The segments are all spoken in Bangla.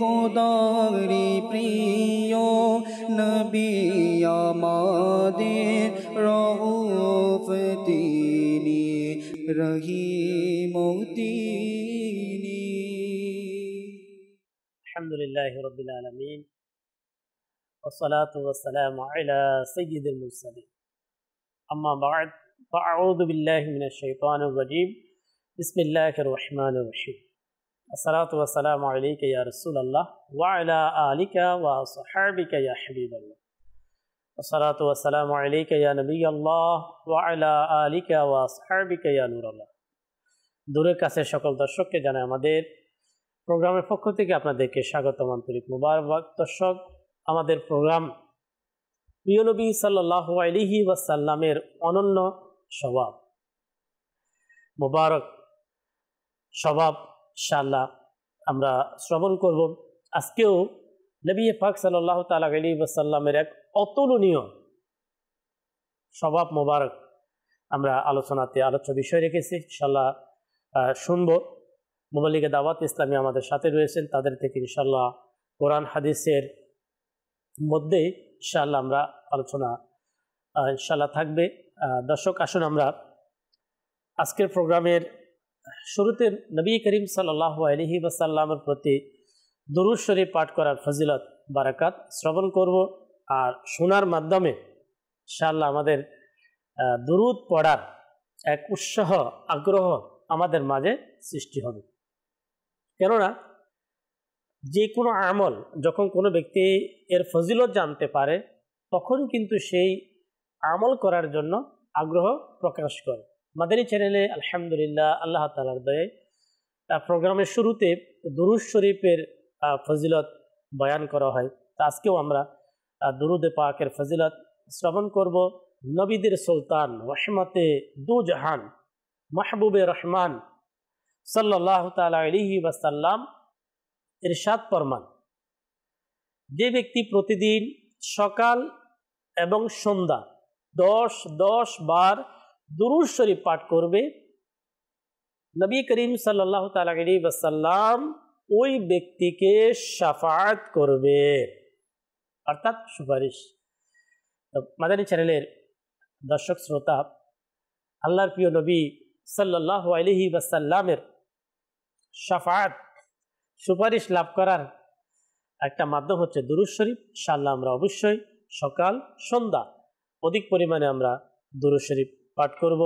খোদারি প্রিয় নবী আমাদের রউফ তিনি রহিম তিনি। আলহামদুলিল্লাহি রাব্বিল আলামিন والصلاة والسلام على سيد المرسلين أما بعد فأعوذ بالله من الشيطان الرجيم بسم الله الرحمن الرحيم الصلاة والسلام عليك يا رسول الله وعلى آلك وصحابك يا حبيب الله الصلاة والسلام عليك يا نبي الله وعلى آلك وصحابك يا نور الله। দূরের কাছে সকল দর্শককে জানাই আমাদের প্রোগ্রামের পক্ষ থেকে আপনাদেরকে স্বাগতম, আন্তরিক মুবারক। দর্শক, আমাদের প্রোগ্রাম প্রিয় নবী সাল্লাল্লাহু আলাইহি ওয়াসাল্লামের অনন্য স্বভাব, মুবারক স্বভাব ইনশাআল্লাহ আমরা শ্রবণ করব। আজকেও নবী পাক সাল্লাল্লাহু তাআলা আলাইহি ওয়াসাল্লামের এক অতুলনীয় স্বভাব মুবারক আমরা আলোচ্য বিষয় রেখেছি, ইনশাআল্লাহ শুনবো। মুবাল্লিগে দাওয়াত ইসলামী আমাদের সাথে রয়েছেন, তাদের থেকে ইনশাআল্লাহ কোরআন হাদিসের মধ্যে ইনশাআল্লাহ আমরা আলোচনা ইনশাআল্লাহ থাকবে। দর্শক, আসুন আমরা আজকের প্রোগ্রামের শুরুতে নবী করিম সাল্লাল্লাহু আলাইহি ওয়াসাল্লামের প্রতি দুরূদ শরীফ পাঠ করার ফজিলত বারাকাত শ্রবণ করব, আর শোনার মাধ্যমে ইনশাআল্লাহ আমাদের দুরূদ পড়ার এক উৎসাহ আগ্রহ আমাদের মাঝে সৃষ্টি হবে। কেননা যে কোনো আমল যখন কোনো ব্যক্তি এর ফজিলত জানতে পারে, তখন কিন্তু সেই আমল করার জন্য আগ্রহ প্রকাশ করে। মাদানী চ্যানেলে আলহামদুলিল্লাহ আল্লাহ তাআলার দয়ায় প্রোগ্রামের শুরুতে দুরূদ শরীফের ফজিলত বয়ান করা হয়। তা আজকেও আমরা দুরূদে পাকের ফজিলত শ্রবণ করব। নবীদের সুলতান রহমতে দু জাহান মাহবুবে রহমান সাল্লাল্লাহু তাআলা আলাইহি ওয়াসাল্লাম ইরশাদ ফরমান, যে ব্যক্তি প্রতিদিন সকাল এবং সন্ধ্যা 10 বার দুরূদ শরীফ পাঠ করবে, নবী করিম সাল্লাল্লাহু তাআলা আলাইহি ওয়াসাল্লাম ওই ব্যক্তিকে শাফাআত করবে, অর্থাৎ সুপারিশ। মাদানী চ্যানেলের দর্শক শ্রোতা, আল্লাহর প্রিয় নবী সাল্লাল্লাহু আলাইহি ওয়াসাল্লামের শাফাআত সুপারিশ লাভ করার একটা মাধ্যম হচ্ছে দুরূদ শরীফ। ইনশাআল্লাহ আমরা অবশ্যই সকাল সন্ধ্যা অধিক পরিমাণে আমরা দুরূদ শরীফ পাঠ করব।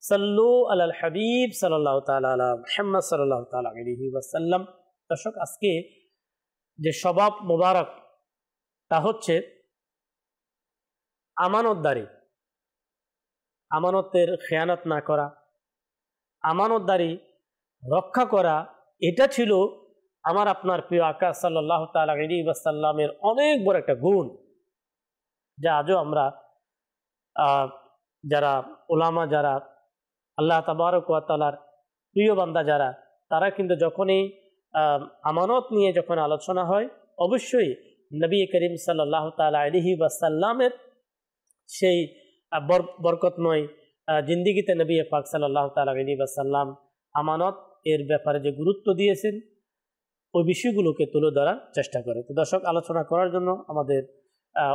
সাল্লু আলাল হাবিব সাল্লাল্লাহু তাআলা আলা মুহাম্মদ সাল্লাল্লাহু তাআলা আলাইহি ওয়াসাল্লাম। দর্শক, আজকে যে স্বভাব মুবারক তা হচ্ছে আমানতদারি, আমানতের খেয়ানত না করা, আমানতদারি রক্ষা করা। এটা ছিল আমার আপনার প্রিয় আকা সাল্লাল্লাহু তাআলা আলাইহি ওয়াসাল্লামের অনেক বড় একটা গুণ, যা আজও আমরা যারা উলামা, যারা আল্লাহ তাবারক ওয়া তাআলার প্রিয় বান্দা যারা, তারা কিন্তু যখনই আমানত নিয়ে যখন আলোচনা হয়, অবশ্যই নবী করিম সাল্লাল্লাহু তাআলা আলাইহি ওয়াসাল্লামের সেই বরকতময় জিন্দিগিতে নবী পাক সাল্লাল্লাহু তাআলা আলাইহি ওয়াসাল্লাম আমানত এর ব্যাপারে যে গুরুত্ব দিয়েছেন, ওই বিষয়গুলোকে তুলে ধরার চেষ্টা করে। তো দর্শক, আলোচনা করার জন্য আমাদের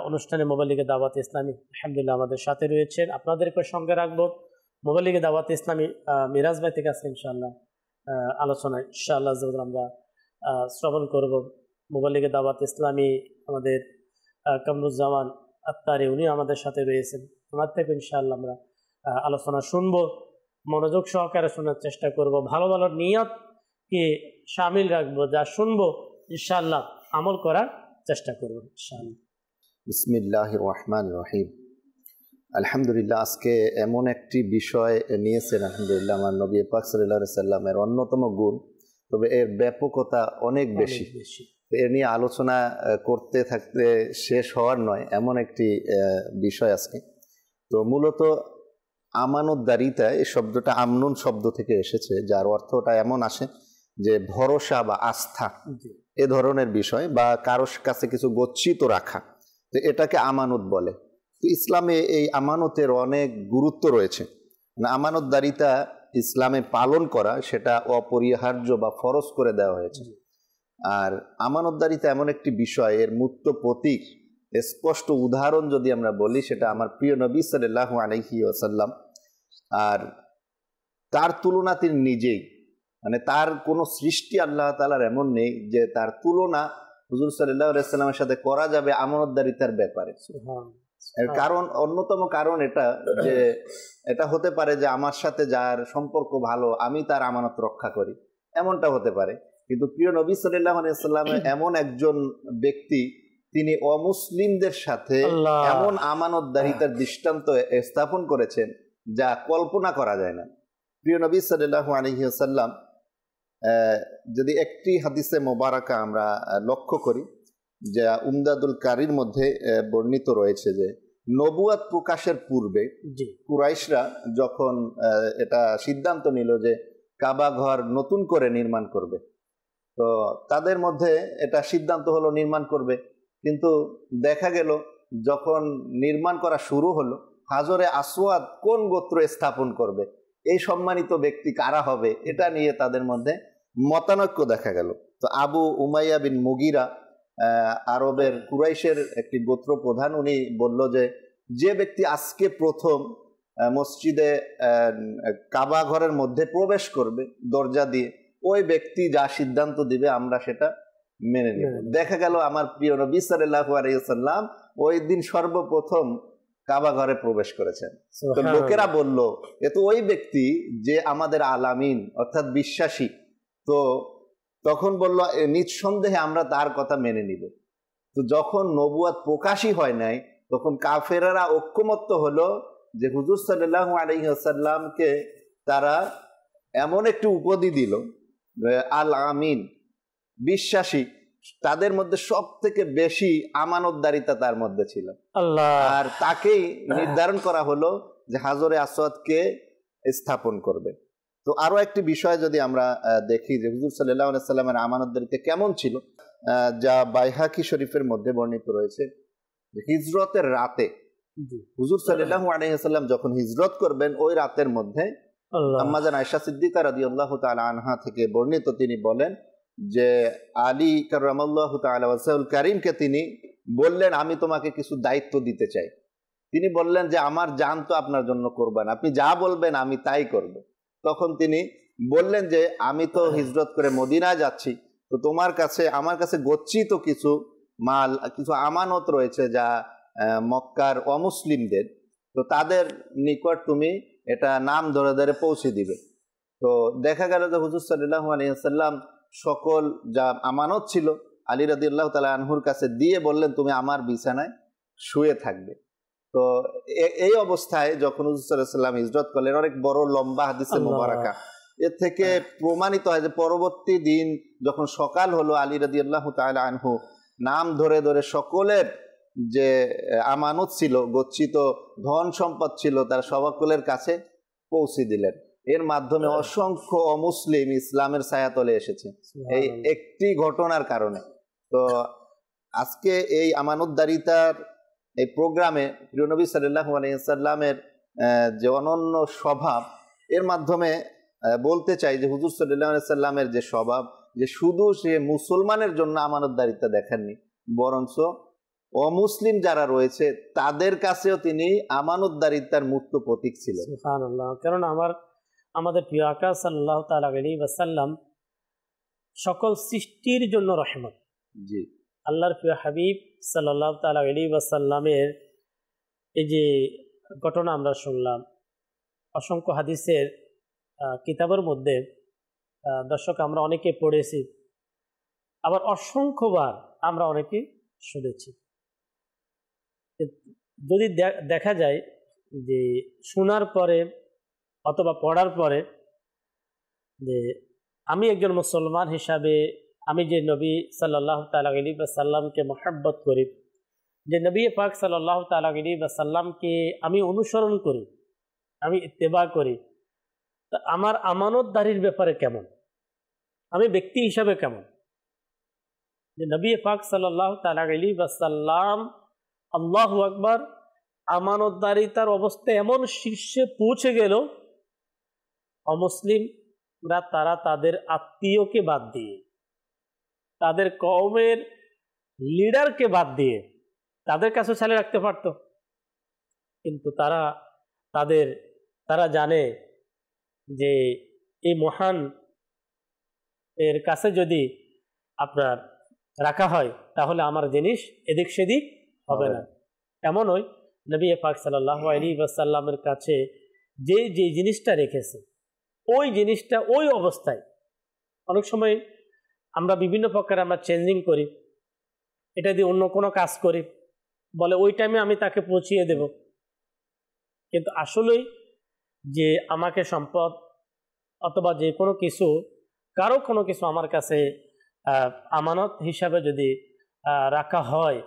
অনুষ্ঠানে মুবাল্লিগে দাওয়াত ইসলামী আলহামদুলিল্লাহ আমাদের সাথে রয়েছেন। আপনাদেরকে সঙ্গে রাখবো মুবাল্লিগে দাওয়াত ইসলামী মিরাজ ভাই থেকে আছে ইনশাআল্লাহ আলোচনায় ইনশাআল্লাহ আমরা শ্রবণ করব। মুবাল্লিগে দাওয়াত ইসলামী আমাদের কামরুজ্জামান আত্তারি, উনি আমাদের সাথে রয়েছেন। ওনার থেকে ইনশাআল্লাহ আমরা আলোচনা শুনবো, মনোযোগ সহকারে শোনার চেষ্টা করব, ভালো ভালো নিয়তকে শামিল রাখবো, যা শুনবো ইনশাআল্লাহ আমল করার চেষ্টা করব ইনশাআল্লাহ। বিসমিল্লাহির রহমানির রহিম। আলহামদুলিল্লাহ, আজকে এমন একটি বিষয় নিয়েছেন আলহামদুলিল্লাহ আমার নবী পাক সাল্লাল্লাহু আলাইহি সাল্লামের অন্যতম গুণ, তবে এর ব্যাপকতা অনেক বেশি। এর নিয়ে আলোচনা করতে থাকতে শেষ হওয়ার নয়, এমন একটি বিষয় আজকে। তো মূলত আমানতদারিতা, এই শব্দটা আমনুন শব্দ থেকে এসেছে, যার অর্থটা এমন আসে যে ভরসা বা আস্থা, এ ধরনের বিষয়, বা কারোর কাছে কিছু গচ্ছিত রাখা, তো এটাকে আমানত বলে। তো ইসলামে এই আমানতের অনেক গুরুত্ব রয়েছে। আমানতদারিতা ইসলামে পালন করা সেটা অপরিহার্য বা ফরজ করে দেওয়া হয়েছে। আর আমানতদারিতা এমন একটি বিষয়, এর মূর্ত প্রতীক, স্পষ্ট উদাহরণ যদি আমরা বলি, সেটা আমার প্রিয় নবী সাল্লাল্লাহু আলাইহি ওয়াসাল্লাম। আর তার তুলনা তিনি নিজেই, মানে তার কোনো সৃষ্টি আল্লাহ তাআলার এমন নেই যে তার তুলনা হুজুর সাল্লাল্লাহু আলাইহি ওয়াসাল্লামের সাথে করা যাবে আমানতদারিতার ব্যাপারে। এর কারণ, অন্যতম কারণ এটা যে এটা হতে পারে যে আমার সাথে যার সম্পর্ক ভালো আমি তার আমানত রক্ষা করি, এমনটা হতে পারে। কিন্তু প্রিয় নবী সাল্লাল্লাহু আলাইহি ওয়াসাল্লাম এমন একজন ব্যক্তি, তিনি অমুসলিমদের সাথে এমন আমানতদারিতার দৃষ্টান্ত স্থাপন করেছেন যা কল্পনা করা যায় না। প্রিয় নবী সাল্লাল্লাহু আলাইহি ওয়াসাল্লাম যদি একটি হাদিসে মোবারকা আমরা লক্ষ্য করি, যা উমদাদুল কারির মধ্যে বর্ণিত রয়েছে, যে নবুয়াত প্রকাশের পূর্বে কুরাইশরা যখন এটা সিদ্ধান্ত নিল যে কাবা ঘর নতুন করে নির্মাণ করবে, তো তাদের মধ্যে এটা সিদ্ধান্ত হলো নির্মাণ করবে। কিন্তু দেখা গেল যখন নির্মাণ করা শুরু হলো, হাজরে আসওয়াদ কোন গোত্র স্থাপন করবে, এই সম্মানিত ব্যক্তি কারা হবে, এটা নিয়ে তাদের মধ্যে মতানৈক্য দেখা গেল। তো আবু উমাইয়া বিন মুগিরা, আরবের কুরাইশের একটি গোত্র প্রধান, উনি বলল যে ব্যক্তি আজকে প্রথম মসজিদে কাবা ঘরের মধ্যে প্রবেশ করবে দরজা দিয়ে, ওই ব্যক্তি যা সিদ্ধান্ত দিবে আমরা সেটা মেনে নেব। দেখা গেল আমার প্রিয় নবী সাল্লাল্লাহু আলাইহি ওয়াসাল্লাম ওই দিন সর্বপ্রথম কাবা ঘরে প্রবেশ করেছেন। তো লোকেরা বলল, এ তো ওই ব্যক্তি যে আমাদের আলামিন অর্থাৎ বিশ্বাসী। তো তখন বলল, নিঃসন্দেহে আমরা তার কথা মেনে নিব। তো যখন নবুয়াত প্রকাশই হয় নাই, তখন কাফেররা ঐক্যমত্য হলো যে হুজুর সাল্লাল্লাহু আলাইহি ওয়াসাল্লামকে তারা এমন একটি উপাধি দিল, আল আমিন, বিশ্বাসী। তাদের মধ্যে সব থেকে বেশি আমানতদারিতা তার মধ্যে ছিল, আর তাকেই নির্ধারণ করা হলো যে হাজরে আসওয়াদকে স্থাপন করবে। তো আরো একটি বিষয় যদি আমরা দেখি যে হুজুর সাল্লাল্লাহু আলাইহি ওয়াসাল্লামের আমানতদারিতা কেমন ছিল, যা বাইহাকি শরীফের মধ্যে বর্ণিত রয়েছে। হিজরতের রাতে হুজুর সাল্লাল্লাহু আলাইহি ওয়াসাল্লাম যখন হিজরত করবেন, ওই রাতের মধ্যে আম্মা জান আয়েশা সিদ্দিকা রাদিয়াল্লাহু তাআলা আনহা থেকে বর্ণিত, তিনি বলেন যে আলী কাররামাল্লাহু তাআলা ওয়াজহুল কারীমকে তিনি বললেন, আমি তোমাকে কিছু দায়িত্ব দিতে চাই। তিনি বললেন যে আমার জান তো আপনার জন্য কোরবান, আপনি যা বলবেন আমি তাই করব। তখন তিনি বললেন যে আমি তো হিজরত করে মদিনায় যাচ্ছি, তো তোমার কাছে আমার কাছে গচ্ছিত কিছু মাল, কিছু আমানত রয়েছে যা মক্কার অমুসলিমদের, তো তাদের নিকট তুমি এটা নাম ধরে ধরে পৌঁছে দিবে। তো দেখা গেল যে হুজুর সাল্লাল্লাহু আলাইহি ওয়াসাল্লাম সকল যা আমানত ছিল আলী রাদিয়াল্লাহু তাআলা আনহুর কাছে দিয়ে বললেন, তুমি আমার বিছানায় শুয়ে থাকবে। তো এই অবস্থায় যখন হুজুর সাল্লাল্লাহু আলাইহি ওয়াসাল্লাম হিজরত করলেন, অনেক বড় লম্বা হাদিসে মুবারাকা, এর থেকে প্রমাণিত হয় যে পরবর্তী দিন যখন সকাল হলো, আলী রাদিয়াল্লাহু তাআলা আনহু নাম ধরে ধরে সকলের যে আমানত ছিল, গচ্ছিত ধন সম্পদ ছিল, তার সকলের কাছে পৌঁছে দিলেন। এর মাধ্যমে অসংখ্য অমুসলিম ইসলামের ছায়াতলে এসেছে এই একটি ঘটনার কারণে। তো আজকে এই আমানতদারিতার এই প্রোগ্রামে প্রিয় নবী সাল্লাল্লাহু আলাইহি ওয়াসাল্লামের যে অনন্য স্বভাব, এর মাধ্যমে বলতে চাই যে হুজুর সাল্লাল্লাহু আলাইহি ওয়াসাল্লামের যে স্বভাব, যে শুধু সে মুসলমানের জন্য আমানতদারিতা দেখাননি, বরঞ্চ অমুসলিম যারা রয়েছে তাদের কাছেও তিনি আমানতদারিতার মূর্ত প্রতীক ছিলেন। সুবহানাল্লাহ। কারণ আমাদের প্রিয় আকা সাল্লাল্লাহু তাআলা আলাইহি ওয়াসাল্লাম সকল সৃষ্টির জন্য রহমত। জি, আল্লাহর প্রিয় হাবিব সাল্লাল্লাহু তাআলা আলাইহি ওয়াসাল্লামের এই যে ঘটনা আমরা শুনলাম, অসংখ্য হাদিসের কিতাবের মধ্যে দর্শক আমরা অনেকে পড়েছি, আবার অসংখ্যবার আমরা অনেকে শুনেছি। যদি দেখা যায় যে শোনার পরে অথবা পড়ার পরে যে আমি একজন মুসলমান হিসাবে আমি যে নবী সাল্লাল্লাহু তাআলা আলাইহি ওয়াসাল্লামকে মহব্বত করি, যে নবী পাক সাল্লাল্লাহু তাআলা আলাইহি ওয়াসাল্লামকে আমি অনুসরণ করি, আমি ইত্তেবা করি, তা আমার আমানতদারির ব্যাপারে কেমন, আমি ব্যক্তি হিসাবে কেমন, যে নবী পাক সাল্লাল্লাহু তাআলা আলাইহি ওয়াসাল্লাম, আল্লাহু আকবার, আমানতদারিতার অবস্থা এমন শীর্ষে পৌঁছে গেল, অমুসলিমরা তারা তাদের আত্মীয়কে বাদ দিয়ে তাদের কওমের লিডারকে বাদ দিয়ে তাদের কাছে ছেলে রাখতে পারত, কিন্তু তারা জানে যে এই মহান এর কাছে যদি আপনার রাখা হয় তাহলে আমার জিনিস এদিক সেদিক হবে না। এমনই নবী পাক সাল্লাল্লাহু আলাইহি ওয়াসাল্লামের কাছে যে জিনিসটা রেখেছে ওই জিনিসটা ওই অবস্থায়, অনেক সময় আমরা বিভিন্ন প্রকারে আমরা চেঞ্জিং করি, এটা দিয়ে অন্য কোনো কাজ করি, বলে ওই টাইমে আমি তাকে পৌঁছিয়ে দেব, কিন্তু আসলেই যে আমাকে সম্পদ অথবা যে কোনো কিছু কারো কোনো কিছু আমার কাছে আমানত হিসাবে যদি রাখা হয়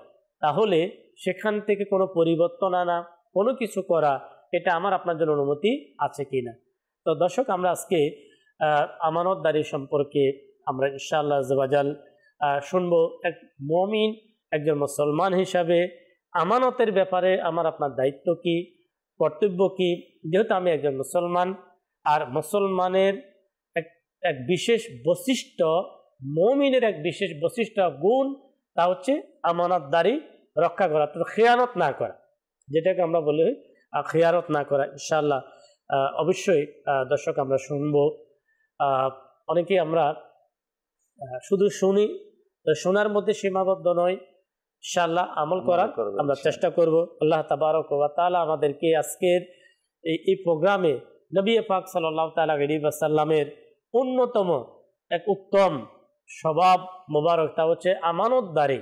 তাহলে সেখান থেকে কোনো পরিবর্তন আনা, কোনো কিছু করা, এটা আমার আপনার জন্য অনুমতি আছে কি না। তো দর্শক, আমরা আজকে আমানতদারি সম্পর্কে আমরা ইনশাআল্লাহ আযওয়াজাল শুনবো। এক মুমিন, একজন মুসলমান হিসাবে আমানতের ব্যাপারে আমার আপনার দায়িত্ব কি, কর্তব্য কি। যেহেতু আমি একজন মুসলমান, আর মুসলমানের এক বিশেষ বৈশিষ্ট্য, মুমিনের এক বিশেষ বৈশিষ্ট্য গুণ, তা হচ্ছে আমানতদারি রক্ষা করা, তো খেয়ানত না করা, যেটাকে আমরা বলি খেয়ানত না করা। ইনশাআল্লাহ অবশ্যই দর্শক আমরা শুনবো। অনেকে আমরা শুধু শুনি, শোনার মধ্যে সীমাবদ্ধ নয়, ইনশাআল্লাহ আমল করার আমরা চেষ্টা করব। আল্লাহ তাবারক ওয়া তাআলা আমাদেরকে আজকের এই প্রোগ্রামে নবী পাক সাল্লাল্লাহু তাআলা আলাইহি ওয়াসাল্লামের অন্যতম এক উত্তম স্বভাব মোবারক, তা হচ্ছে আমানতদারি,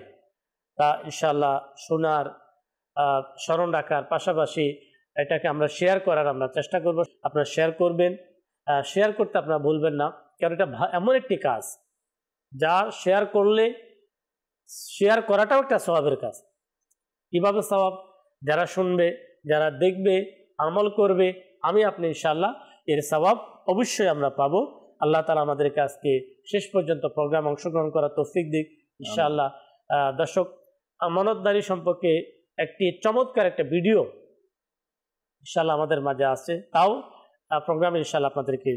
তা ইনশাআল্লাহ শোনার, স্মরণ রাখার পাশাপাশি এটাকে আমরা শেয়ার করার আমরা চেষ্টা করব। আপনারা শেয়ার করবেন, শেয়ার করতে আপনারা ভুলবেন না, কারণ এটা এমন একটি কাজ যা শেয়ার করলে, শেয়ার করাটাও একটা সওয়াবের কাজ। কীভাবে সওয়াব? যারা শুনবে, যারা দেখবে, আমল করবে, আমি আপনি ইনশাআল্লাহ এর সওয়াব অবশ্যই আমরা পাবো। আল্লাহ তাআলা আমাদেরকে আজকে শেষ পর্যন্ত প্রোগ্রাম অংশগ্রহণ করার তৌফিক দিক ইনশাআল্লাহ। দর্শক, আমানতদারি সম্পর্কে একটি চমৎকার একটা ভিডিও ইনশাআল্লাহ আমাদের মাঝে আছে, তাও প্রোগ্রামে ইনশাআল্লাহ আপনাদেরকে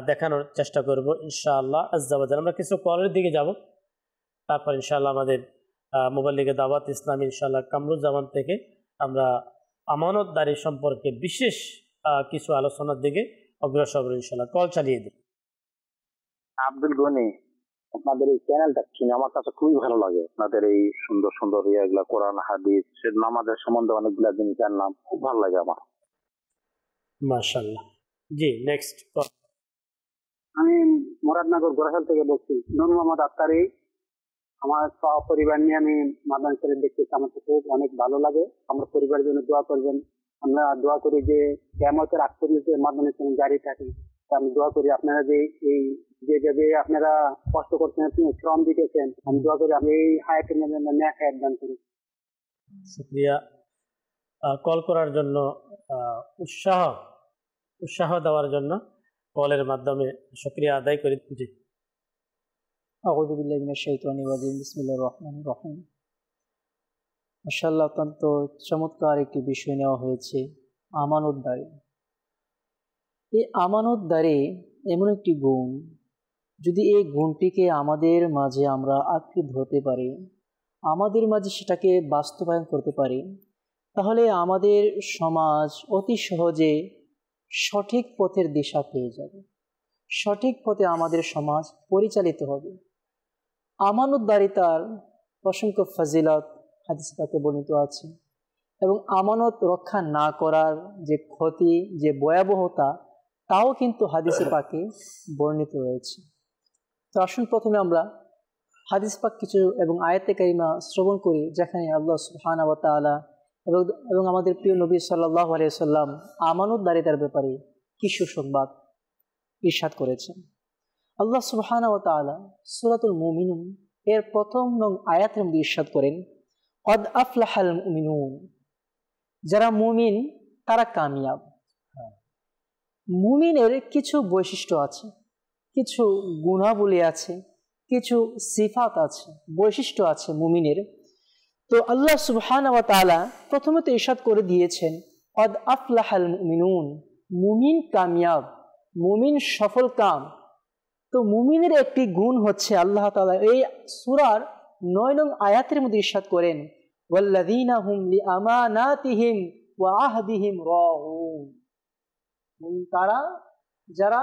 দেখানোর চেষ্টা করব ইনশাআল্লাহ আজ্জা ওয়া জাল। আমরা কিছু কলের দিকে যাব, তারপর ইনশাআল্লাহ আমাদের মুবাল্লিগে দাওয়াত ইসলামী ইনশাআল্লাহ কামরুজ্জামান থেকে আমরা আমানতদারি সম্পর্কে বিশেষ কিছু আলোচনার দিকে অগ্রসর হব ইনশাআল্লাহ। কল চালিয়ে দিই। আব্দুল গনি, আপনাদের এই চ্যানেলটা শুনে আমার কাছে খুবই ভালো লাগে। আপনাদের এই সুন্দর সুন্দর ইয়েগুলা, কোরআন হাদিস, নামাজের সম্বন্ধে অনেকগুলা জিনিস জানলাম, খুব ভালো লাগে আমার। মাশাআল্লাহ। জি, নেক্সট কল। আমি মুরাদনগর গোরাহাল থেকে বলছি, নূর মোহাম্মদ আক্তারি। আমার পরিবার নিয়ে আমি মাদানী শরীফ দেখতেছি, আমার খুব অনেক ভালো লাগে। আমার পরিবারের জন্য দোয়া করবেন। আমরা দোয়া করি যে কিয়ামতের আগ পর্যন্ত মাদানী শরীফ জারি থাকে। আমি দোয়া করি আপনারা যেভাবে আপনারা কষ্ট করছেন, আপনি শ্রম দিতেছেন, আমি দোয়া করি আপনি এই হায়াতের মধ্যে ন্যাক হায়াত দান করুন। শুকরিয়া কল করার জন্য, উৎসাহ দেওয়ার জন্য কলের মাধ্যমে শুকরিয়া আদায় করি। জি, আউযু বিল্লাহি মিনাশ শাইতানির রাজিম, বিসমিল্লাহির রহমানির রহিম। মাশাআল্লাহ, অত্যন্ত চমৎকার একটি বিষয় নেওয়া হয়েছে, আমানতদারি। এই আমানতদারি এমন একটি গুণ, যদি এই গুণটিকে আমাদের মাঝে আমরা আঁকড়ে ধরতে পারি, আমাদের মাঝে সেটাকে বাস্তবায়ন করতে পারি, তাহলে আমাদের সমাজ অতি সহজে সঠিক পথের দিশা পেয়ে যাবে, সঠিক পথে আমাদের সমাজ পরিচালিত হবে। আমানতদারিতার অসংখ্য ফজিলত হাদিস পাকে বর্ণিত আছে, এবং আমানত রক্ষা না করার যে ক্ষতি, যে ভয়াবহতা, তাও কিন্তু হাদিসে পাকে বর্ণিত রয়েছে। তো আসুন প্রথমে আমরা হাদিস পাক কিছু এবং আয়াতে কারিমা শ্রবণ করি, যেখানে আল্লাহ সুবহানাহু ওয়া তাআলা এবং আমাদের প্রিয় নবী সাল্লাল্লাহু আলাইহি ওয়াসাল্লাম আমানতদারিতার ব্যাপারে কি সুসংবাদ ইরশাদ করেছেন। আল্লাহ সুবহানাহু ওয়া তাআলা সূরাতুল মুমিনুন এর প্রথম নং আয়াতের মধ্যে ইরশাদ করেন, কদ আফলাহাল মুমিনুন, যারা মুমিন তারা কামিয়াব। মুমিনের কিছু বৈশিষ্ট্য আছে, কিছু গুণাবলী আছে, কিছু সিফাত আছে, বৈশিষ্ট্য আছে মুমিনের। তো আল্লাহ সুবহানাহু ওয়া তাআলা প্রথমে তো ইরশাদ করে দিয়েছেন, কদ আফলাহাল মুমিনুন, মুমিন কামিয়াব, মুমিন সফল কাম। তো তো মুমিনের একটি গুণ হচ্ছে আল্লাহ তাআলা এই সূরার 9 নং আয়াতের মধ্যে ইরশাদ করেন, ওয়াল্লাযীনা হুম লিআমানাতিহিম ওয়া আহদিহিম রাউন। তারা যারা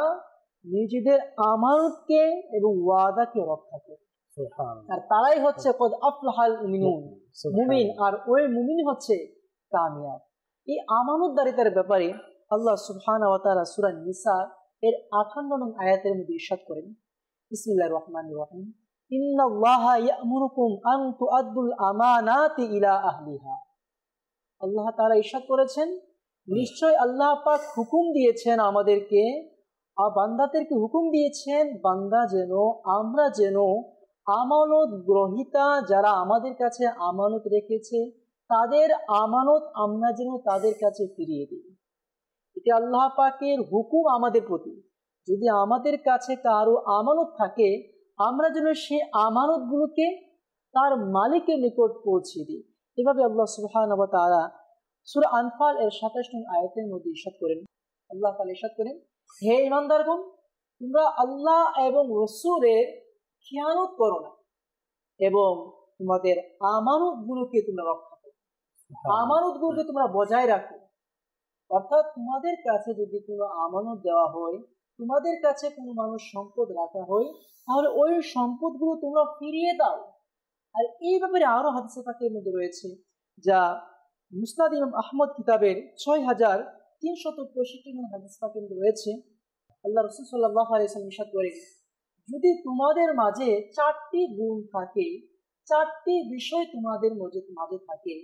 নিজেদের আমানতকে এবং ওয়াদাকে রক্ষা করে, আর তারাই হচ্ছে কদ আফলাহাল মুমিনুন, মুমিন। আর ওই মুমিন হচ্ছে কামিয়াব। এই আমানতদারিতার ব্যাপারে আল্লাহ সুবহানাহু ওয়া তাআলা সূরা নিসা এর 58 নং আয়াতের মধ্যে ইরশাদ করেন, বিসমিল্লাহির রহমানির রহিম, ইন্নাল্লাহা ইয়া'মুরুকুম আন তুআদ্দুল আমানাতি ইলা আহলিহা। আল্লাহ তাআলা ইরশাদ করেছেন, নিশ্চয় আল্লাহ পাক হুকুম দিয়েছেন আমাদেরকে, বান্দাদেরকে হুকুম দিয়েছেন আমরা যেন আমানত গ্রহীতা যারা আমাদের কাছে আমানত রেখেছে তাদের আমানত আমরা যেন তাদের কাছে ফিরিয়ে দিই। এটা আল্লাহ পাকের হুকুম আমাদের প্রতি। যদি আমাদের কাছে কারো আমানত থাকে আমরা যেন সেই আমানতগুলোকে তার মালিকের নিকট পৌঁছে দিই। এভাবে আল্লাহ সুবহানাহু ওয়া তাআলা সূরা আনফাল এর 27 নং আয়াতের মধ্যে ইরশাদ করেন, আল্লাহ তাআলা ইরশাদ করেন, হে ঈমানদারগণ, তোমরা আল্লাহ এবং রাসূলের খিয়ানত করো না এবং তোমাদের আমানতগুলোকে তোমরা রক্ষা করো, আমানতগুলোকে তোমরা বজায় রাখো। অর্থাৎ তোমাদের কাছে যদি কোনো আমানত দেওয়া হয়, তোমাদের কাছে কোনো মানুষ সম্পদ রাখা হয়, তাহলে ওই সম্পদগুলো তোমরা ফিরিয়ে দাও। আর এই ব্যাপারে আরো হাদিসে পাকের মধ্যে রয়েছে, যা মুসনাদ ইমাম আহমদ কিতাবের 6365 নং হাদিস পাকের মধ্যে রয়েছে। আল্লাহ রাসূল সাল্লাল্লাহু আলাইহি ওয়াসাল্লাম ইরশাদ করেন, যদি তোমাদের মাঝে 4টি গুণ থাকে, 4টি বিষয় তোমাদের মাঝে থাকে,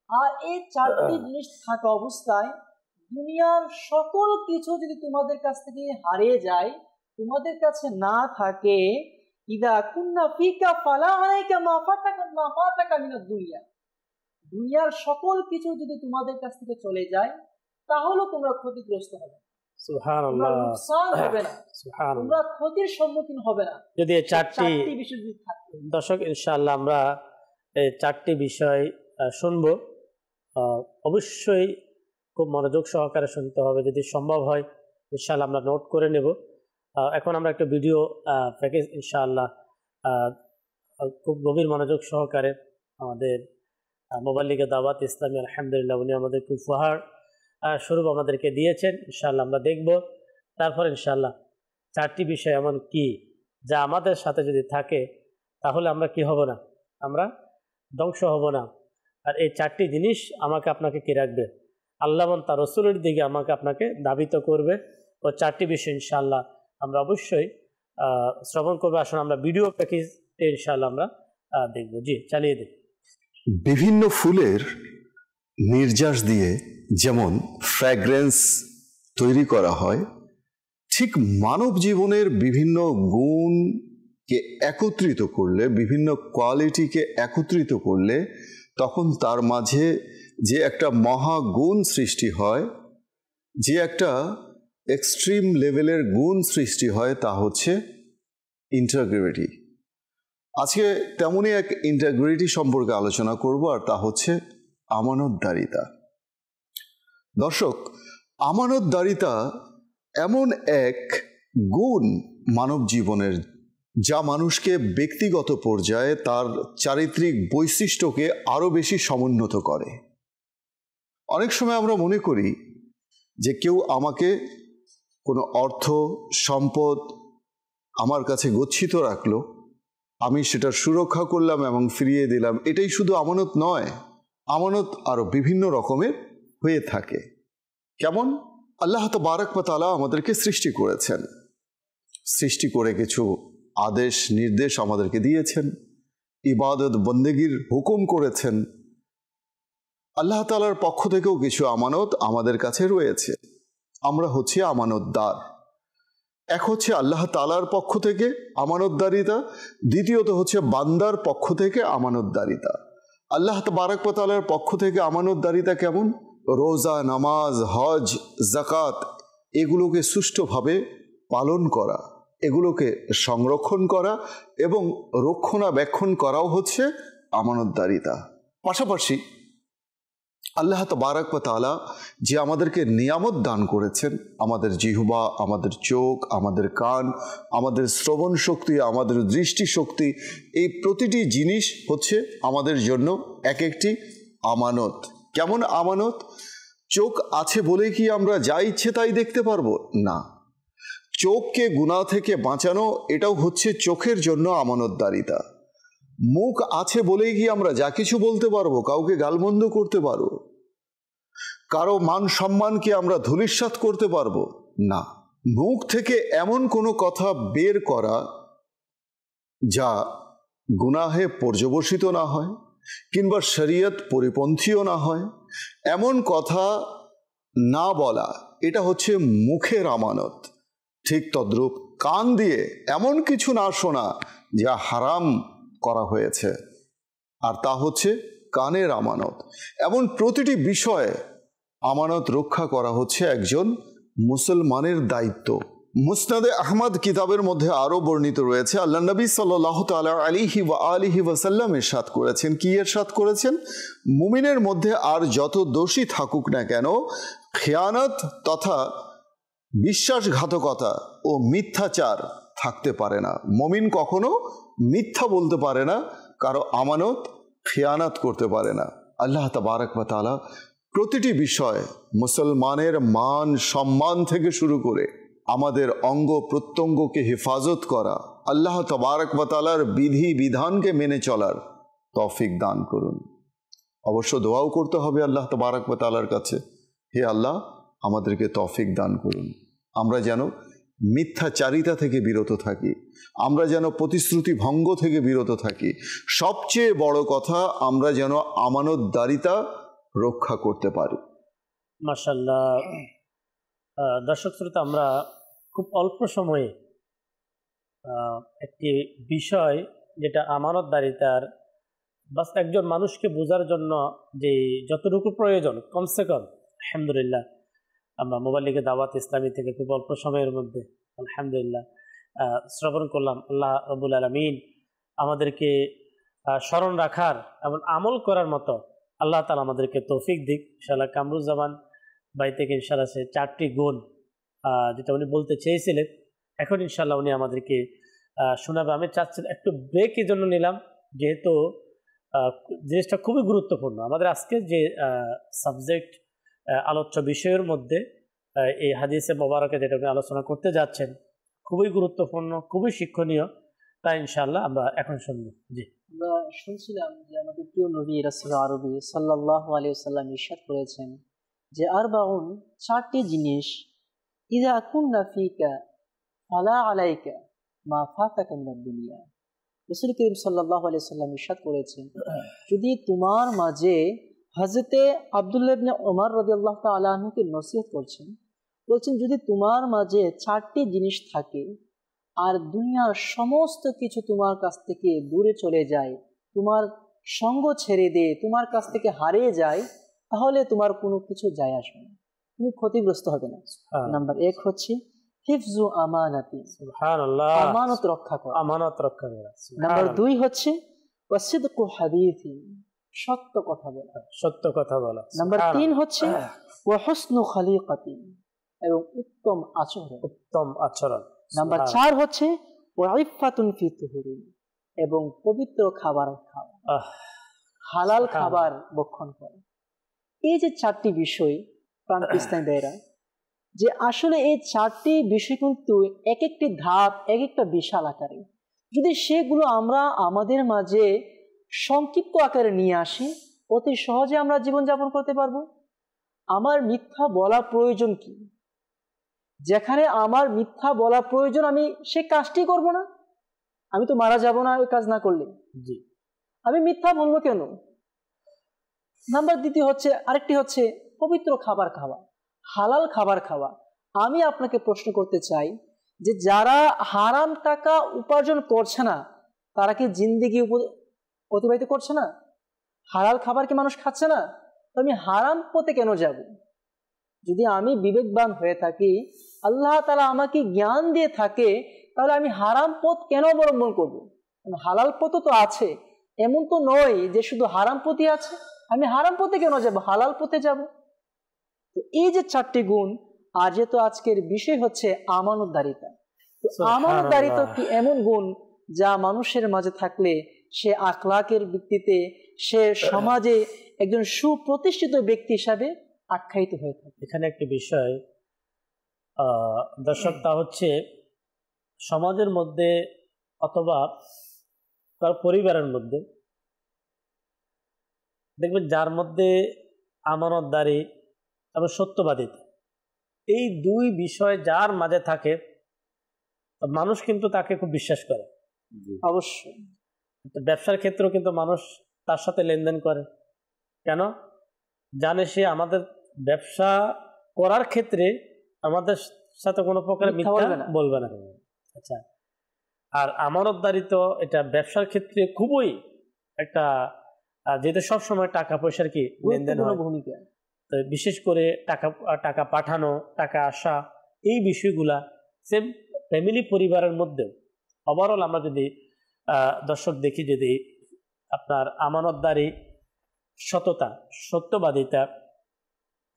আর এই 4টি জিনিস থাকা অবস্থায় দুনিয়ার সকল কিছু যদি তোমাদের কাছ থেকে হারিয়ে যায়, তোমাদের কাছে না থাকে, ইদা কুন্না ফিকা ফালা আলাইকা মা ফাতাকা মিনাদ দুনিয়া, দুনিয়ার সকল কিছু যদি তোমাদের কাছ থেকে চলে যায় তাহলে তোমরা ক্ষতিগ্রস্ত হবে, সুবহানাল্লাহ, নুকসান হবে না, সুবহানাল্লাহ, তোমরা ক্ষতির সম্মুখীন হবে না। যদি এই 4টি বিষয় যদি থাকে, দর্শক ইনশাআল্লাহ আমরা এই 4টি বিষয় শুনব। অবশ্যই খুব মনোযোগ সহকারে শুনতে হবে, যদি সম্ভব হয় ইনশাআল্লাহ আমরা নোট করে নেব। এখন আমরা একটা ভিডিও প্যাকেজ ইনশাআল্লাহ খুব গভীর মনোযোগ সহকারে আমাদের মোবাল্লিগে দাওয়াত ইসলামী আলহামদুলিল্লাহ উনি আমাদের খুব উপহার স্বরূপ আমাদেরকে দিয়েছেন, ইনশাআল্লাহ আমরা দেখব। তারপর ইনশাআল্লাহ 4টি বিষয় এমন কি যা আমাদের সাথে যদি থাকে তাহলে আমরা কি হব না, আমরা ধ্বংস হব না। আর এই 4টি জিনিস আমাকে আপনাকে কি রাখবে, আল্লাহ এবং তার রাসূলের দিকে আমাকে আপনাকে ধাবিত করবে। ও 4টি বিষয় ইনশাআল্লাহ আমরা অবশ্যই শ্রবণ করবো। আসুন আমরা ভিডিও প্যাকেজ ইনশাআল্লাহ আমরা দেখব। জি, চালিয়ে দিই। বিভিন্ন ফুলের নির্যাস দিয়ে যেমন ফ্র্যাগ্রেন্স তৈরি করা হয়, ঠিক মানব জীবনের বিভিন্ন গুণকে একত্রিত করলে, বিভিন্ন কোয়ালিটিকে একত্রিত করলে তখন তার মাঝে যে একটা মহাগুণ সৃষ্টি হয়, যে একটা এক্সট্রিম লেভেলের গুণ সৃষ্টি হয়, তা হচ্ছে ইন্টিগ্রিটি। আজকে তেমনই এক ইন্টিগ্রিটি সম্পর্কে আলোচনা করব, আর তা হচ্ছে আমানতদারিতা। দর্শক, আমানতদারিতা এমন এক গুণ মানব জীবনের যা মানুষকে ব্যক্তিগত পর্যায়ে তার চারিত্রিক বৈশিষ্ট্যকে আরও বেশি সমুন্নত করে। অনেক সময় আমরা মনে করি যে কেউ আমাকে কোনো অর্থ সম্পদ আমার কাছে গচ্ছিত রাখলো, আমি সেটার সুরক্ষা করলাম এবং ফিরিয়ে দিলাম, এটাই শুধু আমানত নয়। আমানত আরও বিভিন্ন রকমের হয়ে থাকে। কেমন? আল্লাহ তাবারক ওয়া তাআলা আমাদেরকে সৃষ্টি করেছেন, সৃষ্টি করে কিছু আদেশ নির্দেশ আমাদেরকে দিয়েছেন, ইবাদত বন্দেগীর হুকুম করেছেন। আল্লাহ তাআলার পক্ষ থেকেও কিছু আমানত আমাদের কাছে রয়েছে, আমরা হচ্ছি আমানতদার। এক হচ্ছে আল্লাহ তাআলার পক্ষ থেকে আমানতদারিতা, দ্বিতীয়ত হচ্ছে বান্দার পক্ষ থেকে আমানতদারিতা। আল্লাহ তাবারক ওয়া তাআলার পক্ষ থেকে আমানতদারিতা কেমন? রোজা, নামাজ, হজ, যাকাত এগুলোকে সুষ্ঠুভাবে পালন করা, এগুলোকে সংরক্ষণ করা এবং রক্ষণাবেক্ষণ করাও হচ্ছে আমানতদারিতা। পাশাপাশি আল্লাহ তাবারক ওয়া তাআলা যে আমাদেরকে নিয়ামত দান করেছেন, আমাদের জিহ্বা, আমাদের চোখ, আমাদের কান, আমাদের শ্রবণ শক্তি, আমাদের দৃষ্টি শক্তি, এই প্রতিটি জিনিস হচ্ছে আমাদের জন্য এক একটি আমানত। কেমন আমানত? চোখ আছে বলে কি আমরা যা ইচ্ছে তাই দেখতে পারবো? না। চোখকে গুনাহ থেকে বাঁচানো, এটাও হচ্ছে চোখের জন্য আমানতদারিতা। মুখ আছে বলেই কি আমরা যা কিছু বলতে পারবো, কাউকে গালমন্দ করতে পারবো, কারো মান সম্মানকে আমরা ধূলিসাৎ করতে পারবো? না। মুখ থেকে এমন কোনো কথা বের করা যা গুনাহে পর্যবসিত না হয় কিংবা শরীয়ত পরিপন্থীও না হয়, এমন কথা না বলা, এটা হচ্ছে মুখের আমানত। ঠিক তদ্রূপ কান দিয়ে এমন কিছু না শোনা যা হারাম করা হয়েছে, আর তা হচ্ছে কানের আমানত। এমন প্রতিটি বিষয়ে আমানত রক্ষা করা হচ্ছে একজন মুসলমানের দায়িত্ব। মুসনাদে আহমদ কিতাবের মধ্যে আরও বর্ণিত রয়েছে, আল্লাহ নবী সাল্লাল্লাহু তাআলা আলাইহি ওয়াসাল্লাম ইরশাদ করেছেন। কি ইরশাদ করেছেন? মুমিনের মধ্যে আর যত দোষী থাকুক না কেন, খেয়ানত তথা বিশ্বাসঘাতকতা ও মিথ্যাচার থাকতে পারে না। মুমিন কখনো মিথ্যা বলতে পারে না, কারো আমানত খেয়ানত করতে পারে না। আল্লাহ তাবারক ওয়া তাআলা প্রতিটি বিষয়, মুসলমানের মান সম্মান থেকে শুরু করে আমাদের অঙ্গ প্রত্যঙ্গকে হেফাজত করা, আল্লাহ তাবারক ওয়া তাআলার বিধি বিধানকে মেনে চলার তৌফিক দান করুন। অবশ্য দোয়াও করতে হবে আল্লাহ তাবারক ওয়া তাআলার কাছে, হে আল্লাহ আমাদেরকে তৌফিক দান করুন, আমরা যেন মিথ্যাচারিতা থেকে বিরত থাকি, আমরা যেন প্রতিশ্রুতি ভঙ্গ থেকে বিরত থাকি, সবচেয়ে বড় কথা আমরা যেন আমানতদারিতা রক্ষা করতে পারি। মাশাআল্লাহ। দর্শক শ্রোতা, আমরা খুব অল্প সময়ে একটি বিষয় যেটা আমানতদারিতার বাস একজন মানুষকে বোঝার জন্য যে যতটুকু প্রয়োজন, কমসে কম আলহামদুলিল্লাহ আমরা মোবাইল লিগে দাওয়াত ইসলামী থেকে খুব অল্প সময়ের মধ্যে আলহামদুলিল্লাহ শ্রবণ করলাম। আল্লাহ রাব্বুল আলামিন আমাদেরকে স্মরণ রাখার এবং আমল করার মতো আল্লাহ তাআলা আমাদেরকে তৌফিক দিক। ইনশাআল্লাহ কামরুজ্জামান ভাই থেকে ইনশাআল্লাহ সে 4টি গুণ যেটা উনি বলতে চেয়েছিলেন, এখন ইনশাআল্লাহ উনি আমাদেরকে শোনাবে। আমি চাচ্ছিলাম একটু ব্রেক এই জন্য নিলাম, যেহেতু জিনিসটা খুবই গুরুত্বপূর্ণ। আমাদের আজকে যে সাবজেক্ট আলোচ্য বিষয়ের মধ্যে এই হাদিসে মোবারকে যেটা আপনি আলোচনা করতে যাচ্ছেন খুবই গুরুত্বপূর্ণ, খুবই শিক্ষণীয়, তাই ইনশাআল্লাহ আমরা এখন শুনবো। জি, আমরা শুনছিলাম যে আমাদের প্রিয় নবী রাসূল আরবি সাল্লাল্লাহু আলাইহি ওয়াসাল্লাম ইরশাদ করেছেন যে আরবাউন, 4টি জিনিস, ইযা কুননা ফিকা ফালা আলাইকা মা ফাতাকা মিনাদ দুনিয়া। রাসূল করিম সাল্লাল্লাহু আলাইহি ওয়াসাল্লাম ইরশাদ করেছেন, যদি তোমার মাঝে হযরতে আব্দুল্লাহ ইবনে ওমর রাদিয়াল্লাহু তাআলা আনহুকে নসিহত করছেন, বলছেন যদি তোমার মাঝে 4টি জিনিস থাকে আর দুনিয়ার সমস্ত কিছু তোমার কাছ থেকে দূরে চলে যায়, তোমার সঙ্গ ছেড়ে দিয়ে তোমার কাছ থেকে হারিয়ে যায়, তাহলে তোমার কোনো কিছু যায় আসবে না, তুমি ক্ষতিগ্রস্ত হবে না। নাম্বার 1 হচ্ছে হিফজু আমানাতি, সুবহানাল্লাহ, আমানত রক্ষা করা, আমানত রক্ষা করা। নাম্বার 2 হচ্ছে ওয়াসিদকু হাদিসি, সত্য কথা বলা, সত্য কথা বলা। নাম্বার 3 হচ্ছে ওয়া হুসনু খালিকাতি, এবং উত্তম আচরণ, উত্তম আচরণ। নাম্বার 4 হচ্ছে ওয়া ইফাতুন ফি তুহুরি, এবং পবিত্র খাবার খাওয়া, হালাল খাবার ভক্ষণ করা। এই যে 4টি বিষয় প্রান্তিক ইসলামী ভাইরা, যে আসলে এই 4টি বিষয় কিন্তু এক একটি ধাপ, এক একটা বিশাল আকারে। যদি সেগুলো আমরা আমাদের মাঝে সংক্ষিপ্ত আকারে নিয়ে আসি, অতি সহজে আমরা জীবনযাপন করতে পারবো। আমার মিথ্যা বলা প্রয়োজন কি? যেখানে আমার মিথ্যা বলা প্রয়োজন, আমি সে কাজটি করব না। আমি তো মারা যাব না ওই কাজ না করলে, জি, আমি মিথ্যা বলবো কেন? নাম্বার 2 হচ্ছে, আরেকটি হচ্ছে পবিত্র খাবার খাওয়া, হালাল খাবার খাওয়া। আমি আপনাকে প্রশ্ন করতে চাই যে যারা হারাম টাকা উপার্জন করছে না, তারা কি জিন্দেগি অতিবাহিত করছে না? হালাল খাবার কি মানুষ খাচ্ছে না? তো আমি হারাম পথে কেন যাব? যদি আমি বিবেকবান হয়ে থাকি, আল্লাহ তাআলা আমাকে জ্ঞান দিয়ে থাকে, তাহলে আমি হারাম পথ কেন অবলম্বন করব? হালাল পথ তো আছে, এমন তো নয় যে শুধু হারাম পথে আছে, আমি হারাম পথে কেন যাব, হালাল পথে যাব। তো এই যে 4টি গুণ, আর যেহেতু আজকের বিষয় হচ্ছে আমানতদারিতা, তো আমানতদারিতা কি এমন গুণ যা মানুষের মাঝে থাকলে সে আখলাকের ভিত্তিতে সে সমাজে একজন সুপ্রতিষ্ঠিত ব্যক্তি হিসাবে আখ্যায়িত হয়ে থাকে। এখানে একটি বিষয় দর্শক, তা হচ্ছে সমাজের মধ্যে অথবা তার পরিবারের মধ্যে দেখবেন যার মধ্যে আমানতদারি এবং সত্যবাদিতা, এই দুই বিষয় যার মাঝে থাকে মানুষ কিন্তু তাকে খুব বিশ্বাস করে। অবশ্যই ব্যবসার ক্ষেত্রেও কিন্তু মানুষ তার সাথে লেনদেন করে, কেন? জানে সে আমাদের ব্যবসা করার ক্ষেত্রে আমাদের সাথে কোনো প্রকার মিথ্যা বলবে না। আচ্ছা, আর আমানতদারি তো এটা ব্যবসার ক্ষেত্রে খুবই একটা, যেহেতু সবসময় টাকা পয়সার কি লেনদেন হয়, ভূমিকা, তো বিশেষ করে টাকা পাঠানো, টাকা আসা, এই বিষয়গুলা সেম ফ্যামিলি পরিবারের মধ্যেও ওভারঅল আমরা যদি দর্শক দেখি, যদি আপনার আমানতদারি, সততা, সত্যবাদিতা,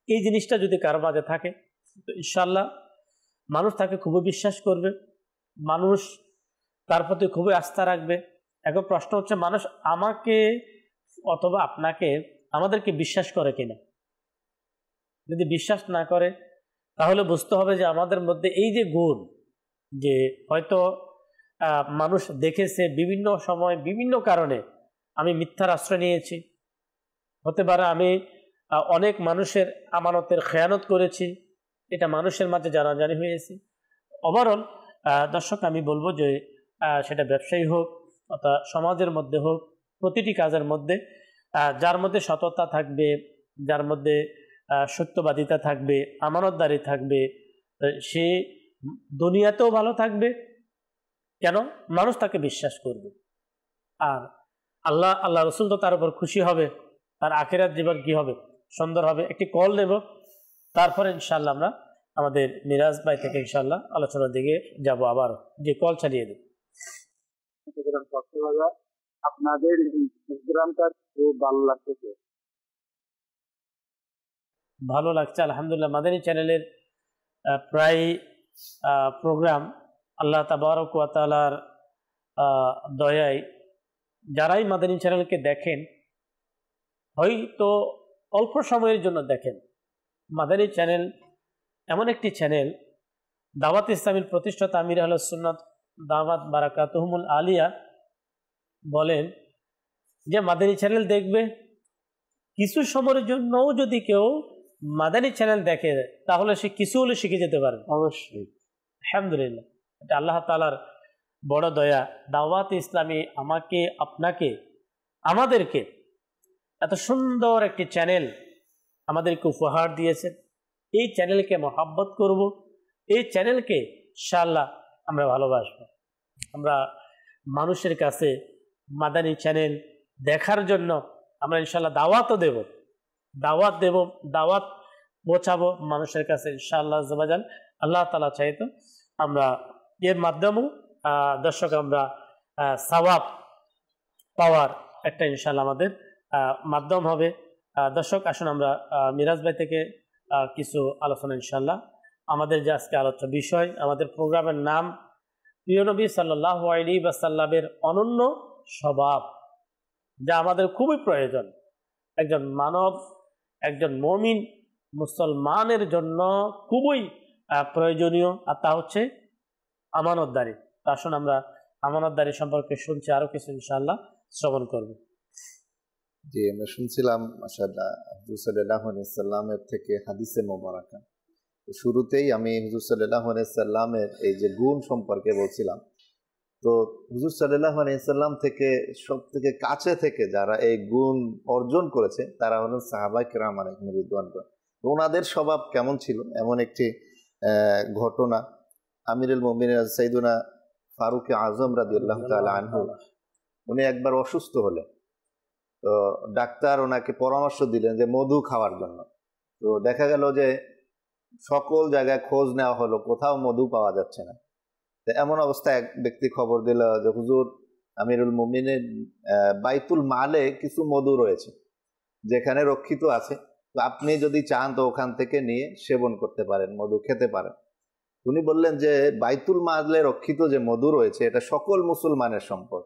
এই জিনিসটা যদি কারো মাঝে থাকে তো ইনশাল্লাহ মানুষ তাকে খুবই বিশ্বাস করবে, মানুষ তার প্রতি খুবই আস্থা রাখবে। এখন প্রশ্ন হচ্ছে মানুষ আমাকে অথবা আপনাকে, আমাদেরকে বিশ্বাস করে কিনা। যদি বিশ্বাস না করে তাহলে বুঝতে হবে যে আমাদের মধ্যে এই যে গুণ, যে হয়তো মানুষ দেখেছে বিভিন্ন সময় বিভিন্ন কারণে আমি মিথ্যার আশ্রয় নিয়েছি, হতে পারে আমি অনেক মানুষের আমানতের খেয়ানত করেছি, এটা মানুষের মাঝে জানাজানি হয়েছে। ওভারঅল দর্শক আমি বলবো যে সেটা ব্যবসায়ী হোক অথবা সমাজের মধ্যে হোক, প্রতিটি কাজের মধ্যে যার মধ্যে সততা থাকবে, যার মধ্যে সত্যবাদিতা থাকবে, আমানতদারি থাকবে, সে দুনিয়াতেও ভালো থাকবে। কেন? মানুষ তাকে বিশ্বাস করবে, আর আল্লাহ রসুল তো তার উপর খুশি হবে, তার আখিরাত জীবন কি হবে, সুন্দর হবে। একটি কল নেব, তারপরে ইনশাল্লাহ আমরা আমাদের মিরাজ ভাই থেকে ইনশাল্লাহ আলোচনার দিকে যাব। আবার যে কল চালিয়ে দেব। আপনাদের প্রোগ্রামটা খুব ভালো লাগছে। ভালো লাগছে আলহামদুলিল্লাহ। মাদানী চ্যানেলের প্রায় প্রোগ্রাম আল্লাহ তাবারক ওয়া তাআলার দয়ায় যারাই মাদানী চ্যানেলকে দেখেন, হয়তো অল্প সময়ের জন্য দেখেন, মাদানী চ্যানেল এমন একটি চ্যানেল, দাওয়াত ইসলামীর প্রতিষ্ঠাতা আমির আহলুস সুন্নাত দাওয়াত বারাকাতুহুমুল আলিয়া বলেন যে মাদানী চ্যানেল দেখবে, কিছু সময়ের জন্যও যদি কেউ মাদানী চ্যানেল দেখে তাহলে সে কিছু হলে শিখে যেতে পারে। অবশ্যই আলহামদুলিল্লাহ, এটা আল্লাহ তাআলার বড় দয়া। দাওয়াত ইসলামী আমাকে, আপনাকে, আমাদেরকে এত সুন্দর একটি চ্যানেল আমাদেরকে উপহার দিয়েছেন। এই চ্যানেলকে মহাব্বত করব, এই চ্যানেলকে ইনশাআল্লাহ আমরা ভালোবাসব। আমরা মানুষের কাছে মাদানী চ্যানেল দেখার জন্য আমরা ইনশাআল্লাহ দাওয়াতও দেব, দাওয়াত পৌঁছাবো মানুষের কাছে ইনশাআল্লাহ আযওয়াজাল। আল্লাহ তাআলা চাইতো আমরা এর মাধ্যমেও দর্শক আমরা সওয়াব পাওয়ার একটা ইনশাআল্লাহ আমাদের মাধ্যম হবে। দর্শক আসুন আমরা মিরাজ ভাই থেকে কিছু আলোচনা ইনশাআল্লাহ। আমাদের যে আজকে আলোচ্য বিষয়, আমাদের প্রোগ্রামের নাম প্রিয় নবী সাল্লাল্লাহু আলাইহি ওয়াসাল্লামের অনন্য স্বভাব, যা আমাদের খুবই প্রয়োজন। একজন মানব, একজন মুমিন মুসলমানের জন্য খুবই প্রয়োজনীয়, আর তা হচ্ছে আমানতদারি। আসুন আমরা আমানতদারি সম্পর্কে শুনছি আরো কিছু ইনশাআল্লাহ শ্রবণ করব। জি, আমরা শুনছিলাম মাশাআল্লাহ হুজুর সাল্লাল্লাহু আলাইহি সাল্লামের থেকে হাদিসে মোবারকা। শুরুতেই আমি হুজুর সাল্লাল্লাহু আলাইহি সাল্লামের এই যে গুণ সম্পর্কে বলছিলাম। তো হুজুর সাল্লাল্লাহু আলাইহি সাল্লাম থেকে সব থেকে কাছে থেকে যারা এই গুণ অর্জন করেছে তারা হলেন সাহাবায়ে কেরাম আলাইহিম রিদওয়ানুল্লাহ। তো ওনাদের স্বভাব কেমন ছিল, এমন একটি ঘটনা আমিরুল মুমিনিন সাইয়্যিদুনা ফারুক আজম রাদিয়াল্লাহু তাআলা আনহু, উনি একবার অসুস্থ হলেন। তো ডাক্তার ওনাকে পরামর্শ দিলেন যে মধু খাওয়ার জন্য। তো দেখা গেল যে সকল জায়গায় খোঁজ নেওয়া হলো, কোথাও মধু পাওয়া যাচ্ছে না। তো এমন অবস্থায় এক ব্যক্তি খবর দিল যে হুজুর আমিরুল মুমিনের বাইতুল মালে কিছু মধু রয়েছে যেখানে রক্ষিত আছে, তো আপনি যদি চান তো ওখান থেকে নিয়ে সেবন করতে পারেন, মধু খেতে পারেন। উনি বললেন যে বাইতুল মালে রক্ষিত যে মধু রয়েছে এটা সকল মুসলমানের সম্পদ,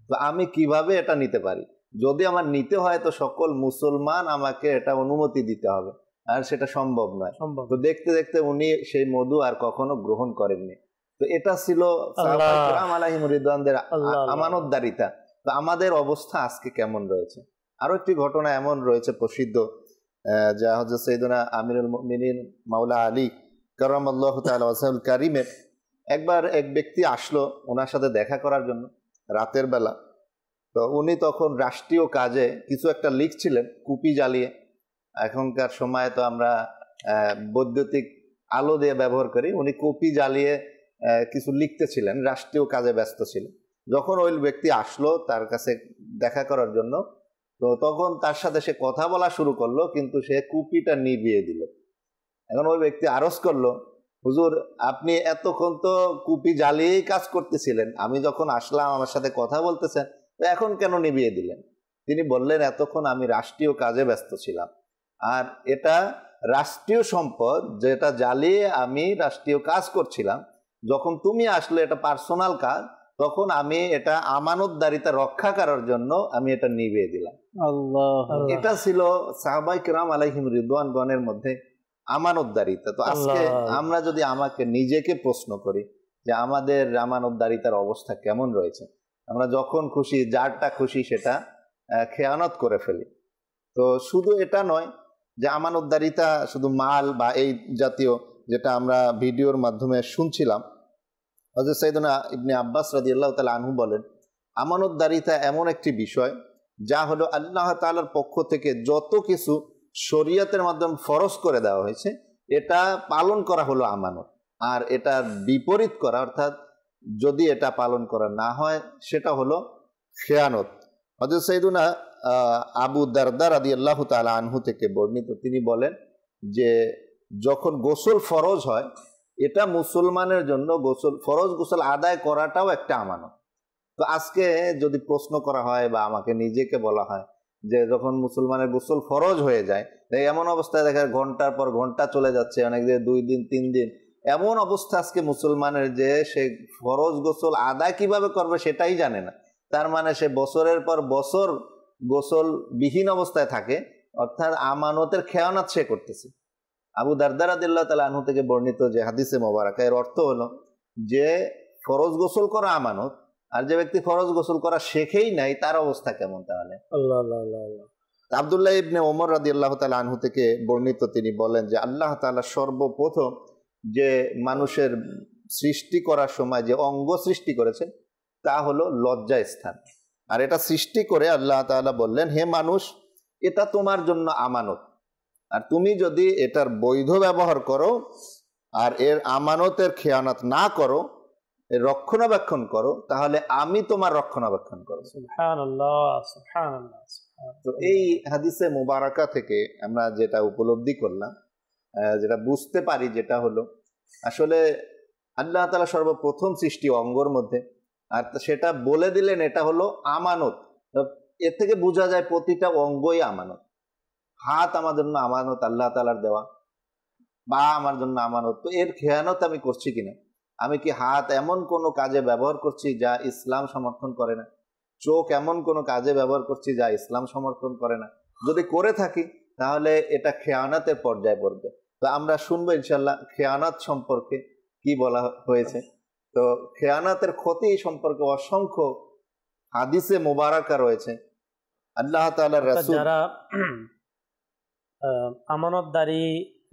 তো আমি কিভাবে এটা নিতে পারি? যদি আমার নিতে হয় তো সকল মুসলমান আমাকে এটা অনুমতি দিতে হবে, আর সেটা সম্ভব নয়। তো দেখতে দেখতে উনি সেই মধু আর কখনো গ্রহণ করেননি। তো এটা ছিল সাহাবায়ে কেরাম আলাইহিম রিদওয়ানদের আমানতদারিতা। তো আমাদের অবস্থা আজকে কেমন রয়েছে? আরো একটি ঘটনা এমন রয়েছে প্রসিদ্ধ, যা হযরত সাইয়েদনা আমিরুল মুমিনিন মাওলা আলী কারামাল্লাহু তাআলা ওয়াজহুল কারীমের একবার এক ব্যক্তি আসলো ওনার সাথে দেখা করার জন্য রাতের বেলা। তো উনি তখন রাষ্ট্রীয় কাজে কিছু একটা লিখছিলেন কুপি জ্বালিয়ে। এখনকার সময় তো আমরা বৈদ্যুতিক আলো দিয়ে ব্যবহার করি, উনি কুপি জ্বালিয়ে কিছু লিখতেছিলেন, রাষ্ট্রীয় কাজে ব্যস্ত ছিলেন। যখন ওই ব্যক্তি আসলো তার কাছে দেখা করার জন্য, তো তখন তার সাথে সে কথা বলা শুরু করলো, কিন্তু সে কুপিটা নিভিয়ে দিল। এখন ওই ব্যক্তি আরজ করলো, হুজুর আপনি এতক্ষণ তো কুপি জ্বালিয়েই কাজ করতেছিলেন, আমি যখন আসলাম আমার সাথে কথা বলতেছেন, তো এখন কেন নিভিয়ে দিলেন? তিনি বললেন, এতক্ষণ আমি রাষ্ট্রীয় কাজে ব্যস্ত ছিলাম, আর এটা রাষ্ট্রীয় সম্পদ যেটা জ্বালিয়ে আমি রাষ্ট্রীয় কাজ করছিলাম, যখন তুমি আসলে এটা পার্সোনাল কাজ, তখন আমি এটা আমানতদারিতা রক্ষা করার জন্য আমি এটা নিভিয়ে দিলাম। এটা ছিল সাহাবায়ে কেরাম আলাইহিম রিদওয়ানগণের মধ্যে আমানতদারিতা। তো আজকে আমরা যদি আমাকে নিজেকে প্রশ্ন করি যে আমাদের আমানতদারিতার অবস্থা কেমন রয়েছে, আমরা যখন খুশি যারটা খুশি সেটা খেয়ানত করে ফেলি। তো শুধু এটা নয় যে আমানতদারিতা শুধু মাল বা এই জাতীয়, যেটা আমরা ভিডিওর মাধ্যমে শুনছিলাম, হযরত সাইয়েদনা ইবনে আব্বাস রাদিয়াল্লাহু তাআলা আনহু বলেন, আমানতদারিতা এমন একটি বিষয় যা হলো আল্লাহ তাআলার পক্ষ থেকে যত কিছু শরীয়তের মাধ্যমে ফরজ করে দেওয়া হয়েছে এটা পালন করা হলো আমানত, আর এটার বিপরীত করা অর্থাৎ যদি এটা পালন করা না হয় সেটা হলো খেয়ানত। হযরত সাইয়েদনা আবু দারদা রাদিয়াল্লাহু তাআলা আনহু থেকে বর্ণিত, তিনি বলেন যে যখন গোসল ফরজ হয়, এটা মুসলমানের জন্য ফরজ গোসল আদায় করাটাও একটা আমানত। তো আজকে যদি প্রশ্ন করা হয় বা আমাকে নিজেকে বলা হয় যে যখন মুসলমানের গোসল ফরজ হয়ে যায়, এমন অবস্থায় দেখা ঘন্টার পর ঘন্টা চলে যাচ্ছে, অনেক দিন 2 দিন 3 দিন, এমন অবস্থা আজকে মুসলমানের যে সে ফরজ গোসল আদায় কিভাবে করবে সেটাই জানে না। তার মানে সে বছরের পর বছর গোসল বিহীন অবস্থায় থাকে, অর্থাৎ আমানতের খেয়ানত সে করতেছে। আবু দারদা রাদিয়াল্লাহু তাআলা আনহু থেকে বর্ণিত যে হাদিসে মোবারকা, এর অর্থ হলো যে ফরজ গোসল করা আমানত, আর যে ব্যক্তি ফরজ গোসল করা শেখেই নাই তার অবস্থা কেমন তাহলে? আব্দুল্লাহ ইবনে ওমর রাদিয়াল্লাহু তাআলা আনহু থেকে বর্ণিত, তিনি বলেন যে আল্লাহ তাআলা সর্বপ্রথম যে মানুষের সৃষ্টি করার সময় যে অঙ্গ সৃষ্টি করেছেন তা হলো লজ্জা স্থান, আর এটা সৃষ্টি করে আল্লাহ তাআলা বললেন, হে মানুষ, এটা তোমার জন্য আমানত, আর তুমি যদি এটার বৈধ ব্যবহার করো আর এর আমানতের খেয়ানত না করো, এর রক্ষণাবেক্ষণ করো, তাহলে আমি তোমার রক্ষণাবেক্ষণ করব। সুবহানাল্লাহ, সুবহানাল্লাহ। তো এই হাদিসে মুবারাকা থেকে আমরা যেটা উপলব্ধি করলাম, যেটা বুঝতে পারি, যেটা হলো আসলে আল্লাহ তাআলা সর্বপ্রথম সৃষ্টি অঙ্গর মধ্যে, আর সেটা বলে দিলেন এটা হলো আমানত। এর থেকে বোঝা যায় প্রতিটা অঙ্গই আমানত। হাত আমার জন্য আমানত, আল্লাহ তাআলার দেওয়া, বা আমার জন্য আমানত। তো এর খেয়ানত আমি করছি কিনা, আমি কি হাত এমন কোনো কাজে ব্যবহার করছি যা ইসলাম সমর্থন করে না, চোখ এমন কোনো কাজে ব্যবহার করছি যা ইসলাম সমর্থন করে না? যদি করে থাকি তাহলে এটা খেয়ানাতের পর্যায়ে পড়বে। তো আমরা শুনবো ইনশাল্লাহ খেয়ানাত সম্পর্কে কি বলা হয়েছে। তো খেয়ানাতের ক্ষতি সম্পর্কে অসংখ্য হাদিসে মোবারকা রয়েছে। আল্লাহ তাআলার রাসূল যারা আমানতদারি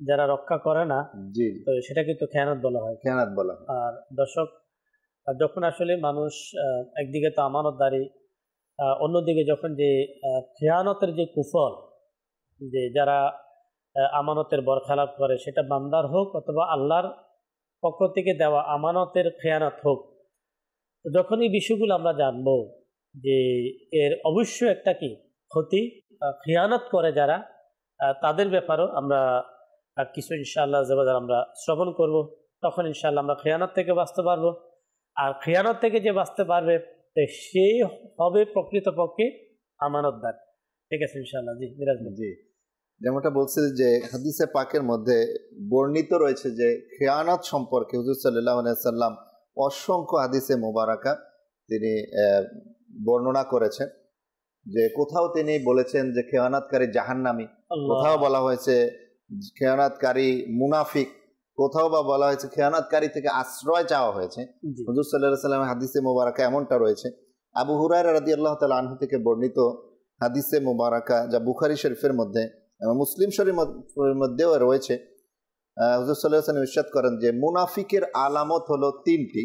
যারা রক্ষা করে না, জি, তো সেটা কিন্তু খেয়ানত বলা হয়, খেয়ানত বলা হয়। আর দর্শক, যখন আসলে মানুষ একদিকে তো আমানতদারি, অন্যদিকে যখন যে খেয়ানতের যে কুফল, যে যারা আমানতের বরখেলাপ করে, সেটা বান্দার হোক অথবা আল্লাহর পক্ষ থেকে দেওয়া আমানতের খেয়ানত হোক, যখন এই বিষয়গুলো আমরা জানবো যে এর অবশ্যই একটা কি ক্ষতি, খেয়ানত করে যারা, তাদের ব্যাপারেও আমরা কিছু ইনশাআল্লাহ আমরা শ্রবণ করব। তখন ইনশাআল্লাহ আমরা খেয়ানত থেকে বাঁচতে পারবো। আর খেয়ানত থেকে যে বাঁচতে পারবে তো সেই হবে প্রকৃতপক্ষে আমানতদার। ঠিক আছে ইনশাআল্লাহ। জি মিরাজ ভাই। জি, যেমনটা বলছে যে হাদিসে পাকের মধ্যে বর্ণিত রয়েছে যে খেয়ানত সম্পর্কে হুজুর সাল্লাল্লাহু আলাইহি সাল্লাম অসংখ্য হাদিসে মোবারকা তিনি বর্ণনা করেছেন। যে কোথাও তিনি বলেছেন যে খেয়ানতকারী জাহান্নামী, কোথাও বলা হয়েছে খেয়ানতকারী মুনাফিক, কোথাও বা বলা হয়েছে খেয়ানতকারী থেকে আশ্রয় চাওয়া হয়েছে। হুজুর সাল্লাল্লাহু আলাইহি সাল্লামের হাদিসে মোবারকা এমনটা রয়েছে। আবু হুরায়রা রাদিয়াল্লাহু তাআলা আনহু থেকে বর্ণিত হাদিসে মোবারকা যা বুখারী শরীফের মধ্যে এবং মুসলিম শরীফের মধ্যেও রয়েছে, হুজুর সাল্লাল্লাহু আলাইহি ওয়াসাল্লাম ইরশাদ করেন যে মুনাফিকের আলামত হলো তিনটি।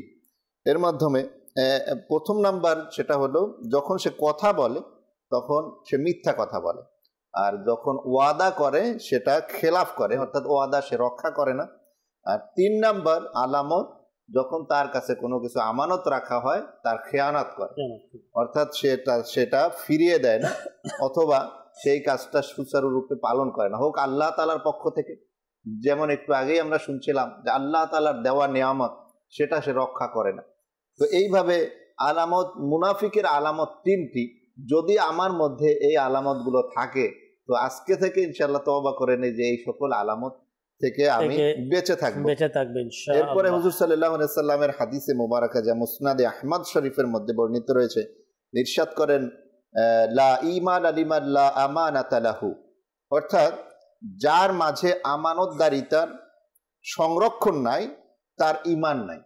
এর মাধ্যমে প্রথম নাম্বার সেটা হলো যখন সে কথা বলে তখন সে মিথ্যা কথা বলে, আর যখন ওয়াদা করে সেটা খেলাফ করে, অর্থাৎ ওয়াদা সে রক্ষা করে না। আর 3 নাম্বার আলামত যখন তার কাছে কোনো কিছু আমানত রাখা হয় তার খেয়ানত করে, অর্থাৎ সেটা ফিরিয়ে দেয় না অথবা সেই কাজটা সুচারুরূপে পালন করে না, হোক আল্লাহ তাআলার পক্ষ থেকে। যেমন একটু আগেই আমরা শুনছিলাম যে আল্লাহ তাআলার দেওয়া নিয়ামত সেটা সে রক্ষা করে না। তো এইভাবে আলামত, মুনাফিকের আলামত 3টি। যদি আমার মধ্যে এই আলামতগুলো থাকে তো আজকে থেকে ইনশাআল্লাহ তওবা করে নেই যে এই সকল আলামত থেকে আমি বেঁচে থাকবো। এরপরে হুজুর সাল্লাল্লাহু আলাইহি সাল্লামের হাদিসে মোবারকা যা মুসনাদে আহমদ শরীফের মধ্যে বর্ণিত রয়েছে, ইরশাদ করেন লা ঈমান লিমান লা আমানাতা লাহু, অর্থাৎ যার মাঝে আমানতদারিতার সংরক্ষণ নাই তার ঈমান নাই।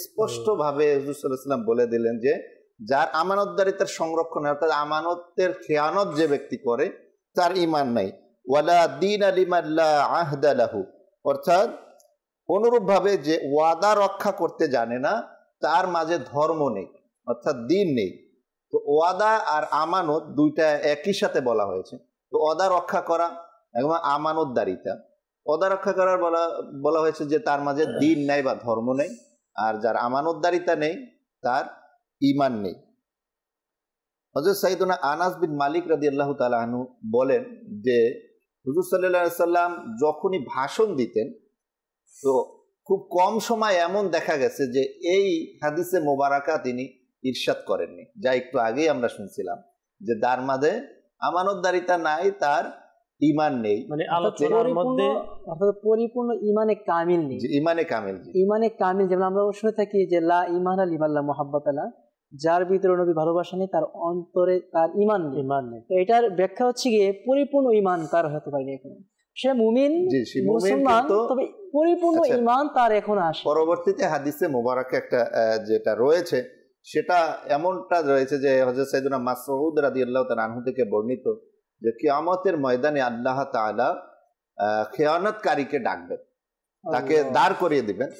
স্পষ্টভাবে হুজুর সাল্লাল্লাহু আলাইহি সাল্লাম বলে দিলেন যে যার আমানতদারিতার সংরক্ষণ, অর্থাৎ আমানতের খেয়ানত যে ব্যক্তি করে তার ঈমান নাই। ওয়ালা দীনা লিমান লা আহদা লাহু, অর্থাৎ অনুরূপভাবে যে ওয়াদা রক্ষা করতে জানে না তার মাঝে ধর্ম নেই, অর্থাৎ দিন নেই। তো ওয়াদা আর আমানত দুইটা একই সাথে বলা হয়েছে। তো ওয়াদা রক্ষা করা এবং আমানতদারিতা, ওয়াদা রক্ষা করার বলা হয়েছে যে তার মাঝে দিন নেই বা ধর্ম নেই, আর যার আমানতদারিতা নেই তার ঈমান নেই। হযরত সাইয়েদুনা আনাস বিন মালিক রাদিয়াল্লাহু তাআলা আনহু বলেন যে হুজুর সাল্লাল্লাহু আলাইহি সাল্লাম যখনই ভাষণ দিতেন তো খুব কম সময় এমন দেখা গেছে যে এই হাদিসে মোবারকা তিনি ইরশাদ করেননি, যা একটু আগেই আমরা শুনছিলাম যে তার মাঝে আমানতদারিতা নাই, তার ঈমান নেই, মানে আলোচনার মধ্যে অর্থাৎ পরিপূর্ণ ঈমানে কামিল নেই। ঈমানে কামিল, ঈমানে কামিল যেমন আমরা শুনে থাকি যে লা ঈমানা লিমান লা মুহাব্বাতা লা, যার ভিতরে নবী ভালোবাসা নেই তার অন্তরে তার ঈমান নেই। তো এটার ব্যাখ্যা হচ্ছে গিয়ে পরিপূর্ণ ঈমান তার হতে পারেনি এখনো। সে মুমিন মুসলমান, তবে পরিপূর্ণ ঈমান তার এখনো আসে। পরবর্তীতে হাদিসে মোবারকে একটা যেটা রয়েছে সেটা এমনটা রয়েছে যে হযরত সাইয়েদুনা মাসউদ রাদিয়াল্লাহু তাআলা আনহু থেকে বর্ণিত যে কিয়ামতের ময়দানে আল্লাহ তাআলা খেয়ানতকারীকে ডাকবেন, তাকে দাঁড় করিয়ে দিবেন,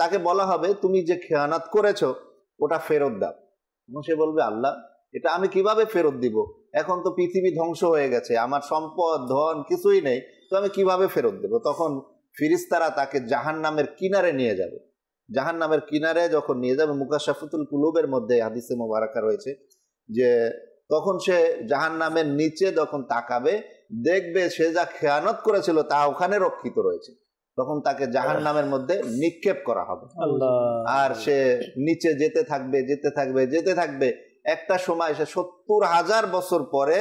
তাকে বলা হবে তুমি যে খেয়ানত করেছো ওটা ফেরত দাও। সে বলবে আল্লাহ এটা আমি কিভাবে ফেরত দিব, এখন তো পৃথিবী ধ্বংস হয়ে গেছে, আমার সম্পদ ধন কিছুই নেই, তো আমি কিভাবে ফেরত দেব? তখন ফিরিস্তারা তাকে জাহান্নামের কিনারে নিয়ে যাবে। জাহান্নামের কিনারে যখন নিয়ে যাবে, মুকাশাফাতুল কুলুবের মধ্যে হাদিসে মোবারকা রয়েছে যে তখন সে জাহান্নামের নিচে যখন তাকাবে দেখবে সে যা খেয়ানত করেছিল তা ওখানে রক্ষিত রয়েছে, তখন তাকে জাহান্নামের মধ্যে নিক্ষেপ করা হবে। আর সে নিচে যেতে থাকবে যেতে থাকবে যেতে থাকবে, একটা সময় সে ৭০,০০০ বছর পরে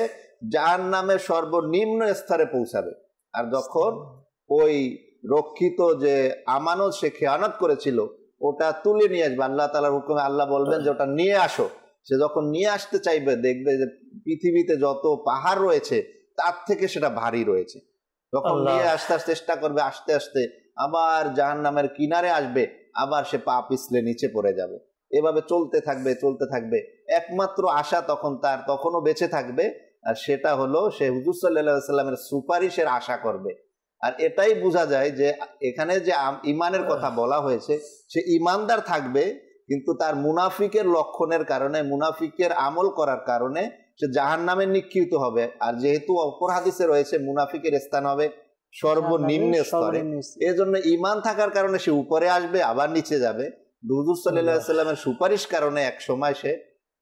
জাহান্নামের সর্বনিম্ন স্তরে পৌঁছাবে। আর যখন ওই রক্ষিত যে আমানত সে খেয়ানত করেছিল ওটা তুলে নিয়ে আসবে আল্লাহ তাআলার হুকুমে, আল্লাহ বলবেন যে ওটা নিয়ে আসো। সে যখন নিয়ে আসতে চাইবে দেখবে যে পৃথিবীতে যত পাহাড় রয়েছে তার থেকে সেটা ভারী রয়েছে। যখন নিয়ে আসার চেষ্টা করবে আস্তে আস্তে আবার জাহান্নামের কিনারে আসবে, আবার সে পা পিছলে নিচে পড়ে যাবে। এভাবে চলতে থাকবে চলতে থাকবে। একমাত্র আশা তখন তার তখনও বেঁচে থাকবে, আর সেটা হলো সে হুজুর সাল্লাল্লাহু আলাইহি সাল্লামের সুপারিশের আশা করবে। আর এটাই বোঝা যায় যে এখানে যে ঈমানের কথা বলা হয়েছে সে ঈমানদার থাকবে, কিন্তু তার মুনাফিকের লক্ষণের কারণে, মুনাফিকের আমল করার কারণে সে জাহান্নামে নিক্ষিপ্ত হবে। আর যেহেতু অপর হাদিসে রয়েছে মুনাফিকের স্থান হবে সর্বনিম্ন স্তরে, এজন্য ঈমান থাকার কারণে সে উপরে আসবে আবার নিচে যাবে। হুজুর সাল্লাল্লাহু আলাইহি সাল্লামের সুপারিশ কারণে এক সময় সে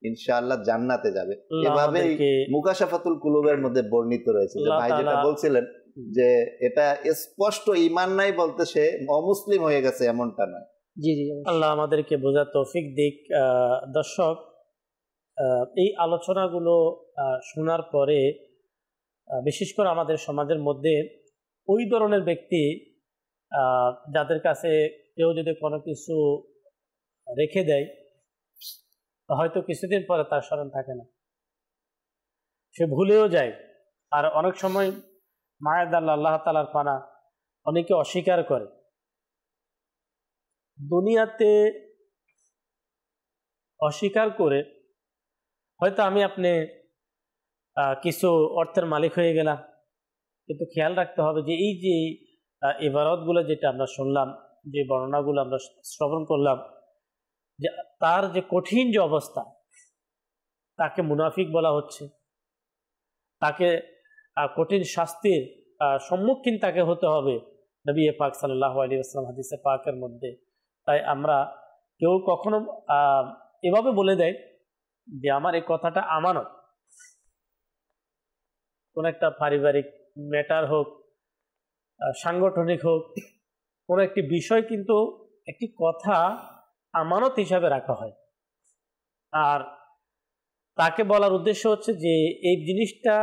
ইনশাআল্লাহ জান্নাতে যাবে। এভাবেই মুকাশাফাতুল কুলুবের মধ্যে বর্ণিত রয়েছে। যে ভাই যেটা বলছিলেন যে এটা স্পষ্ট ঈমান নাই বলতে সে অমুসলিম হয়ে গেছে এমনটা নয়, জি জি অবশ্যই। আল্লাহ আমাদেরকে বোঝার তৌফিক দিক। দর্শক, এই আলোচনাগুলো শোনার পরে বিশেষ করে আমাদের সমাজের মধ্যে ওই ধরনের ব্যক্তি যাদের কাছে কেউ যদি কোনো কিছু রেখে দেয়, হয়তো কিছুদিন পরে তার স্মরণ থাকে না, সে ভুলেও যায়। আর অনেক সময় মায়ের আল্লাহ তাআলার পানা অনেকে অস্বীকার করে। দুনিয়াতে অস্বীকার করে হয়তো আমি আপনি কিছু অর্থের মালিক হয়ে গেলাম, কিন্তু খেয়াল রাখতে হবে যে এই যে ইবারতগুলো যেটা আমরা শুনলাম, যে বর্ণনাগুলো আমরা শ্রবণ করলাম, যে তার যে কঠিন যে অবস্থা, তাকে মুনাফিক বলা হচ্ছে, তাকে কঠিন শাস্তির সম্মুখীন তাকে হতে হবে নবী পাক সাল্লাল্লাহু আলাইহি ওয়াসাল্লাম হাদিসে পাকের মধ্যে। তাই আমরা কেউ কখনো এভাবে বলে দেয় যে আমার এই কথাটা আমানত, কোন একটা পারিবারিক ম্যাটার হোক, সাংগঠনিক হোক, কোন একটি বিষয়, কিন্তু একটি কথা আমানত হিসাবে রাখা হয়। আর তাকে বলার উদ্দেশ্য হচ্ছে যে এই জিনিসটা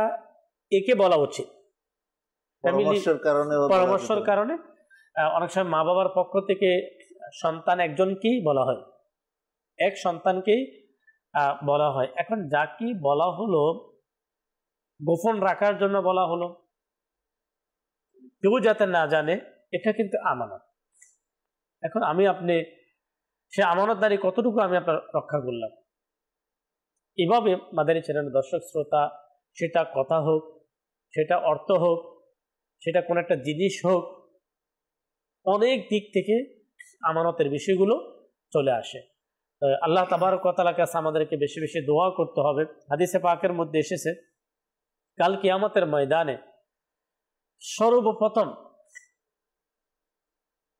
একে বলা উচিত, পরামর্শের কারণে। অনেক সময় মা বাবার পক্ষ থেকে সন্তান একজনকেই বলা হয়, এক সন্তানকেই বলা হয়। এখন যাকে বলা হলো গোপন রাখার জন্য বলা হলো, কেউ যাতে না জানে, এটা কিন্তু আমানত। এখন আমি আপনি সে আমানতদারি কতটুকু আমি আপনার রক্ষা করলাম। এভাবে মাদানী চ্যানেলের দর্শক শ্রোতা, সেটা কথা হোক, সেটা অর্থ হোক, সেটা কোন একটা জিনিস হোক, অনেক দিক থেকে আমানতের বিষয়গুলো চলে আসে। আল্লাহ তাবারক ওয়া তাআলার কাছে আমাদেরকে বেশি বেশি দোয়া করতে হবে। হাদিসে পাকের মধ্যে এসেছে কাল কিয়ামতের ময়দানে সর্বপ্রথম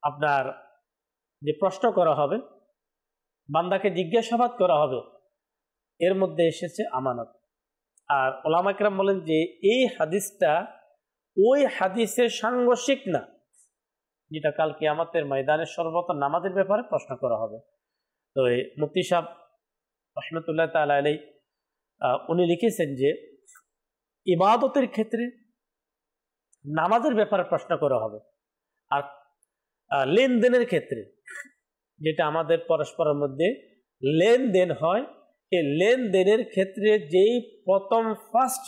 আপনার যে প্রশ্ন করা হবে, বান্দাকে জিজ্ঞাসাবাদ করা হবে, এর মধ্যে এসেছে আমানত। আর ওলামা কেরাম বলেন যে এই হাদিসটা ওই হাদিসের সাংঘর্ষিক না, যেটা কাল কিয়ামতের ময়দানে সর্বপ্রথম নামাজের ব্যাপারে প্রশ্ন করা হবে। তো এই মুফতি সাহেব রহমতুল্লাহ তাআলা আলাইহি উনি লিখেছেন যে ইবাদতের ক্ষেত্রে নামাজের ব্যাপারে প্রশ্ন করা হবে। আর লেনদেনের ক্ষেত্রে, যেটা আমাদের পরস্পরের মধ্যে লেনদেন হয়, এই লেনদেনের ক্ষেত্রে যেই প্রথম ফার্স্ট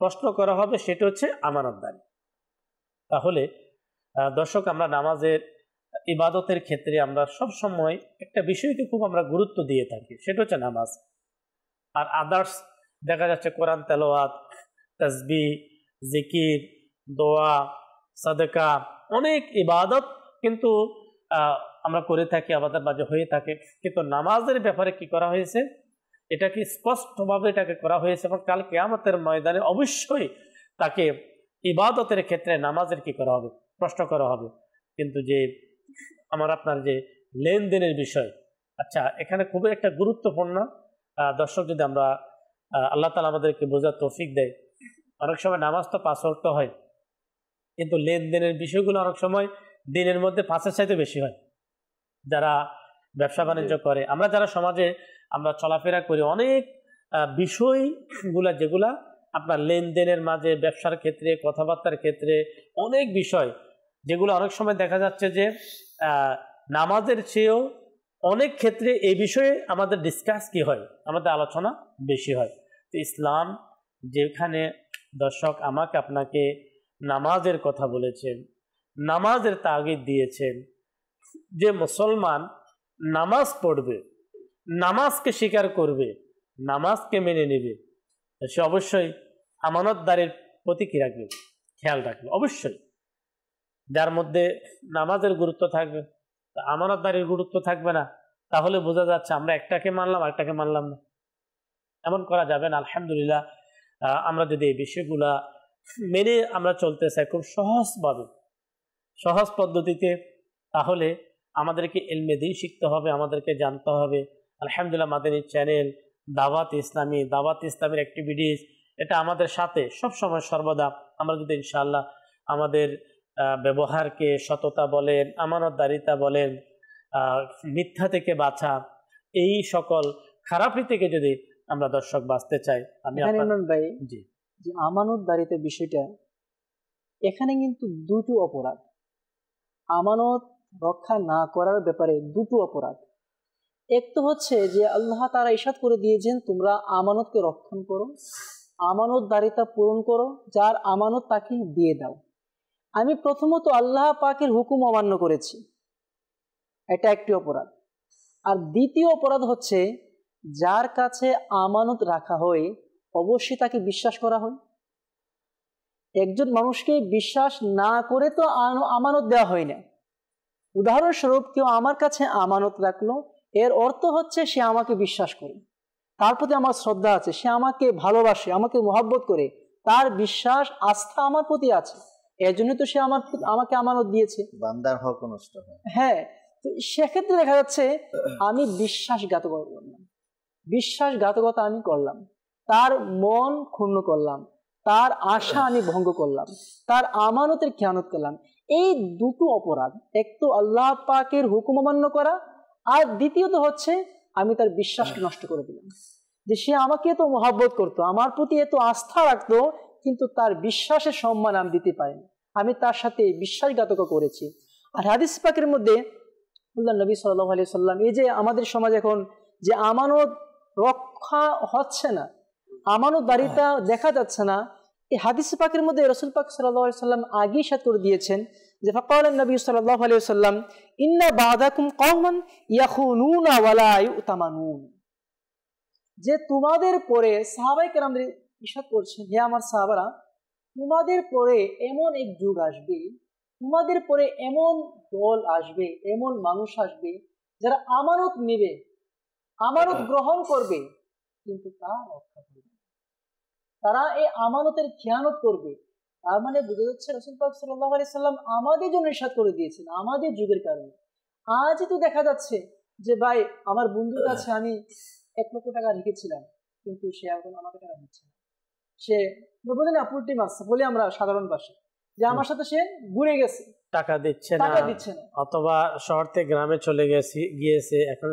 প্রশ্ন করা হবে সেটা হচ্ছে আমানতদারি। তাহলে দর্শক, আমরা নামাজের ইবাদতের ক্ষেত্রে আমরা সব সময় একটা বিষয়কে খুব আমরা গুরুত্ব দিয়ে থাকি, সেটা হচ্ছে নামাজ। আর আদার্স দেখা যাচ্ছে কোরআন তেলাওয়াত, তাসবিহ, জিকির, দোয়া, সাদকা, অনেক ইবাদত কিন্তু আমরা করে থাকি, আমাদের মাঝে হয়ে থাকে। কিন্তু নামাজের ব্যাপারে কি করা হয়েছে, এটা কি স্পষ্টভাবে এটাকে করা হয়েছে, এবং কাল কিয়ামতের ময়দানে অবশ্যই তাকে ইবাদতের ক্ষেত্রে নামাজের কি করা হবে, প্রশ্ন করা হবে। কিন্তু যে আমার আপনার যে লেনদেনের বিষয়, আচ্ছা, এখানে খুবই একটা গুরুত্বপূর্ণ। দর্শক, যদি আমরা আল্লাহ তাআলা আমাদেরকে বোঝার তৌফিক দেয়, অনেক সময় নামাজ তো 5 ওয়াক্ত হয়, কিন্তু লেনদেনের বিষয়গুলো অনেক সময় দিনের মধ্যে 5-এর চাইতে বেশি হয়। যারা ব্যবসা বাণিজ্য করে, আমরা যারা সমাজে আমরা চলাফেরা করি, অনেক বিষয়গুলা যেগুলা আপনার লেনদেনের মাঝে, ব্যবসার ক্ষেত্রে, কথাবার্তার ক্ষেত্রে অনেক বিষয়, যেগুলো অনেক সময় দেখা যাচ্ছে যে নামাজের চেয়েও অনেক ক্ষেত্রে এই বিষয়ে আমাদের ডিসকাস কি হয়, আমাদের আলোচনা বেশি হয়। তো ইসলাম যেখানে দর্শক আমাকে আপনাকে নামাজের কথা বলেছেন, নামাজের তাগিদ দিয়েছেন, যে মুসলমান নামাজ পড়বে, নামাজকে স্বীকার করবে, নামাজকে মেনে নেবে, সে অবশ্যই আমানতদারির প্রতি কি রাখবে, খেয়াল রাখবে অবশ্যই। যার মধ্যে নামাজের গুরুত্ব থাকবে, আমানতদারির গুরুত্ব থাকবে না, তাহলে বোঝা যাচ্ছে আমরা একটাকে মানলাম আরেকটাকে মানলাম না, এমন করা যাবে না। আলহামদুলিল্লাহ, আমরা যদি এই বিষয়গুলা মেনে আমরা চলতে চাই খুব সহজভাবে, সহজ পদ্ধতিতে, তাহলে আমাদেরকে ইলমে দ্বীন শিখতে হবে, আমাদেরকে জানতে হবে। আলহামদুলিল্লাহ, মাদানী চ্যানেল, দাওয়াত ইসলামের অ্যাক্টিভিটিস, এটা আমাদের সাথে সব সময় সর্বদা। আমরা যদি ইনশাআল্লাহ আমাদের ব্যবহারকে সততা বলেন, আমানতদারিতা বলেন, মিথ্যা থেকে বাঁচা, এই সকল খারাপি থেকে যদি আমরা দর্শক বাঁচতে চাই, আমি ইমরান ভাই, জি, যে আমানতদারিতে বিষয়টা, এখানে কিন্তু দুটো অপরাধ। আমানত রক্ষা না করার ব্যাপারে দুটো অপরাধ। এক তো হচ্ছে যে আল্লাহ তাআলা ইরশাদ করে দিয়েছেন তোমরা আমানতকে রক্ষণ করো, আমানতদারিতা পূরণ করো, যার আমানত তাকে দিয়ে দাও। আমি প্রথমত আল্লাহ পাকের হুকুম অমান্য করেছি, এটা একটি অপরাধ। আর দ্বিতীয় অপরাধ হচ্ছে যার কাছে আমানত রাখা হয় অবশ্যই তাকে বিশ্বাস করা হয়। একজন মানুষকে বিশ্বাস না করে তো আমানত দেওয়া হয় না। উদাহরণস্বরূপ কেউ আমার কাছে আমানত রাখলো, এর অর্থ হচ্ছে সে আমাকে বিশ্বাস করে, তার প্রতি আমার শ্রদ্ধা আছে, সে আমাকে ভালোবাসে, আমাকে মহব্বত করে, তার বিশ্বাস আস্থা আমার প্রতি আছে, এর জন্য তো সে আমাকে আমানত দিয়েছে। বান্দার হক নষ্ট হয়। হ্যাঁ, তো সেক্ষেত্রে দেখা যাচ্ছে আমি বিশ্বাসঘাতকতা করলাম, বিশ্বাসঘাতকতা আমি করলাম, তার মন ক্ষুণ্ণ করলাম, তার আশা আমি ভঙ্গ করলাম, তার আমানতের খেয়ানত করলাম। এই দুটো অপরাধ, এক তো আল্লাহ পাকের হুকুম অমান্য করা, আর দ্বিতীয়ত হচ্ছে আমি তার বিশ্বাসকে নষ্ট করে দিলাম। যে সে আমাকে এত মহব্বত করতো, আমার প্রতি এত আস্থা রাখতো, কিন্তু তার বিশ্বাসের সম্মান আমি দিতে পারিনি, আমি তার সাথে বিশ্বাসঘাতকতা করেছি। আর হাদিস পাকের মধ্যে আল্লাহ নবী সাল্লাল্লাহু আলাইহি সাল্লাম, এই যে আমাদের সমাজ এখন যে আমানত রক্ষা হচ্ছে না, আমানতদারিতা দেখা যাচ্ছে না, এই হাদিস পাকের মধ্যে রাসূল পাক সাল্লাল্লাহু আলাইহি সাল্লাম আগেই সাত করে দিয়েছেন যে ফাকালান নবী সাল্লাল্লাহু আলাইহি সাল্লাম ইন্না বা'দাকুম কওমান ইয়াখুনুনা ওয়া লা ইউতামানুন, যে তোমাদের পরে, সাহাবায়ে কেরামদের ইরশাদ করছেন, হে আমার সাহাবারা, তোমাদের পরে এমন এক যুগ আসবে, তোমাদের পরে এমন দল আসবে, এমন মানুষ আসবে যারা আমানত নেবে, আমানত গ্রহণ করবে, কিন্তু তা রক্ষা করবে, তারা এই আমানতের খেয়ানত করবে। তার মানে বুঝা যাচ্ছে রাসূল পাক সাল্লাল্লাহু আলাইহি সাল্লাম আমাদের জন্য ইরশাদ করে দিয়েছেন, আমাদের যুগের কারণে। আজই তো দেখা যাচ্ছে যে ভাই আমার বন্ধুর কাছে আমি 1 লক্ষ টাকা রেখেছিলাম, কিন্তু সে এখন আমাকে টাকা দিচ্ছে না, সে বলে না পুলটি মাছ বলে আমরা সাধারণ ভাষায়, যে আমার সাথে সে ঘুরে গেছে, টাকা দিচ্ছে না, অথবা শহর থেকে গ্রামে চলে গিয়েছে, এখন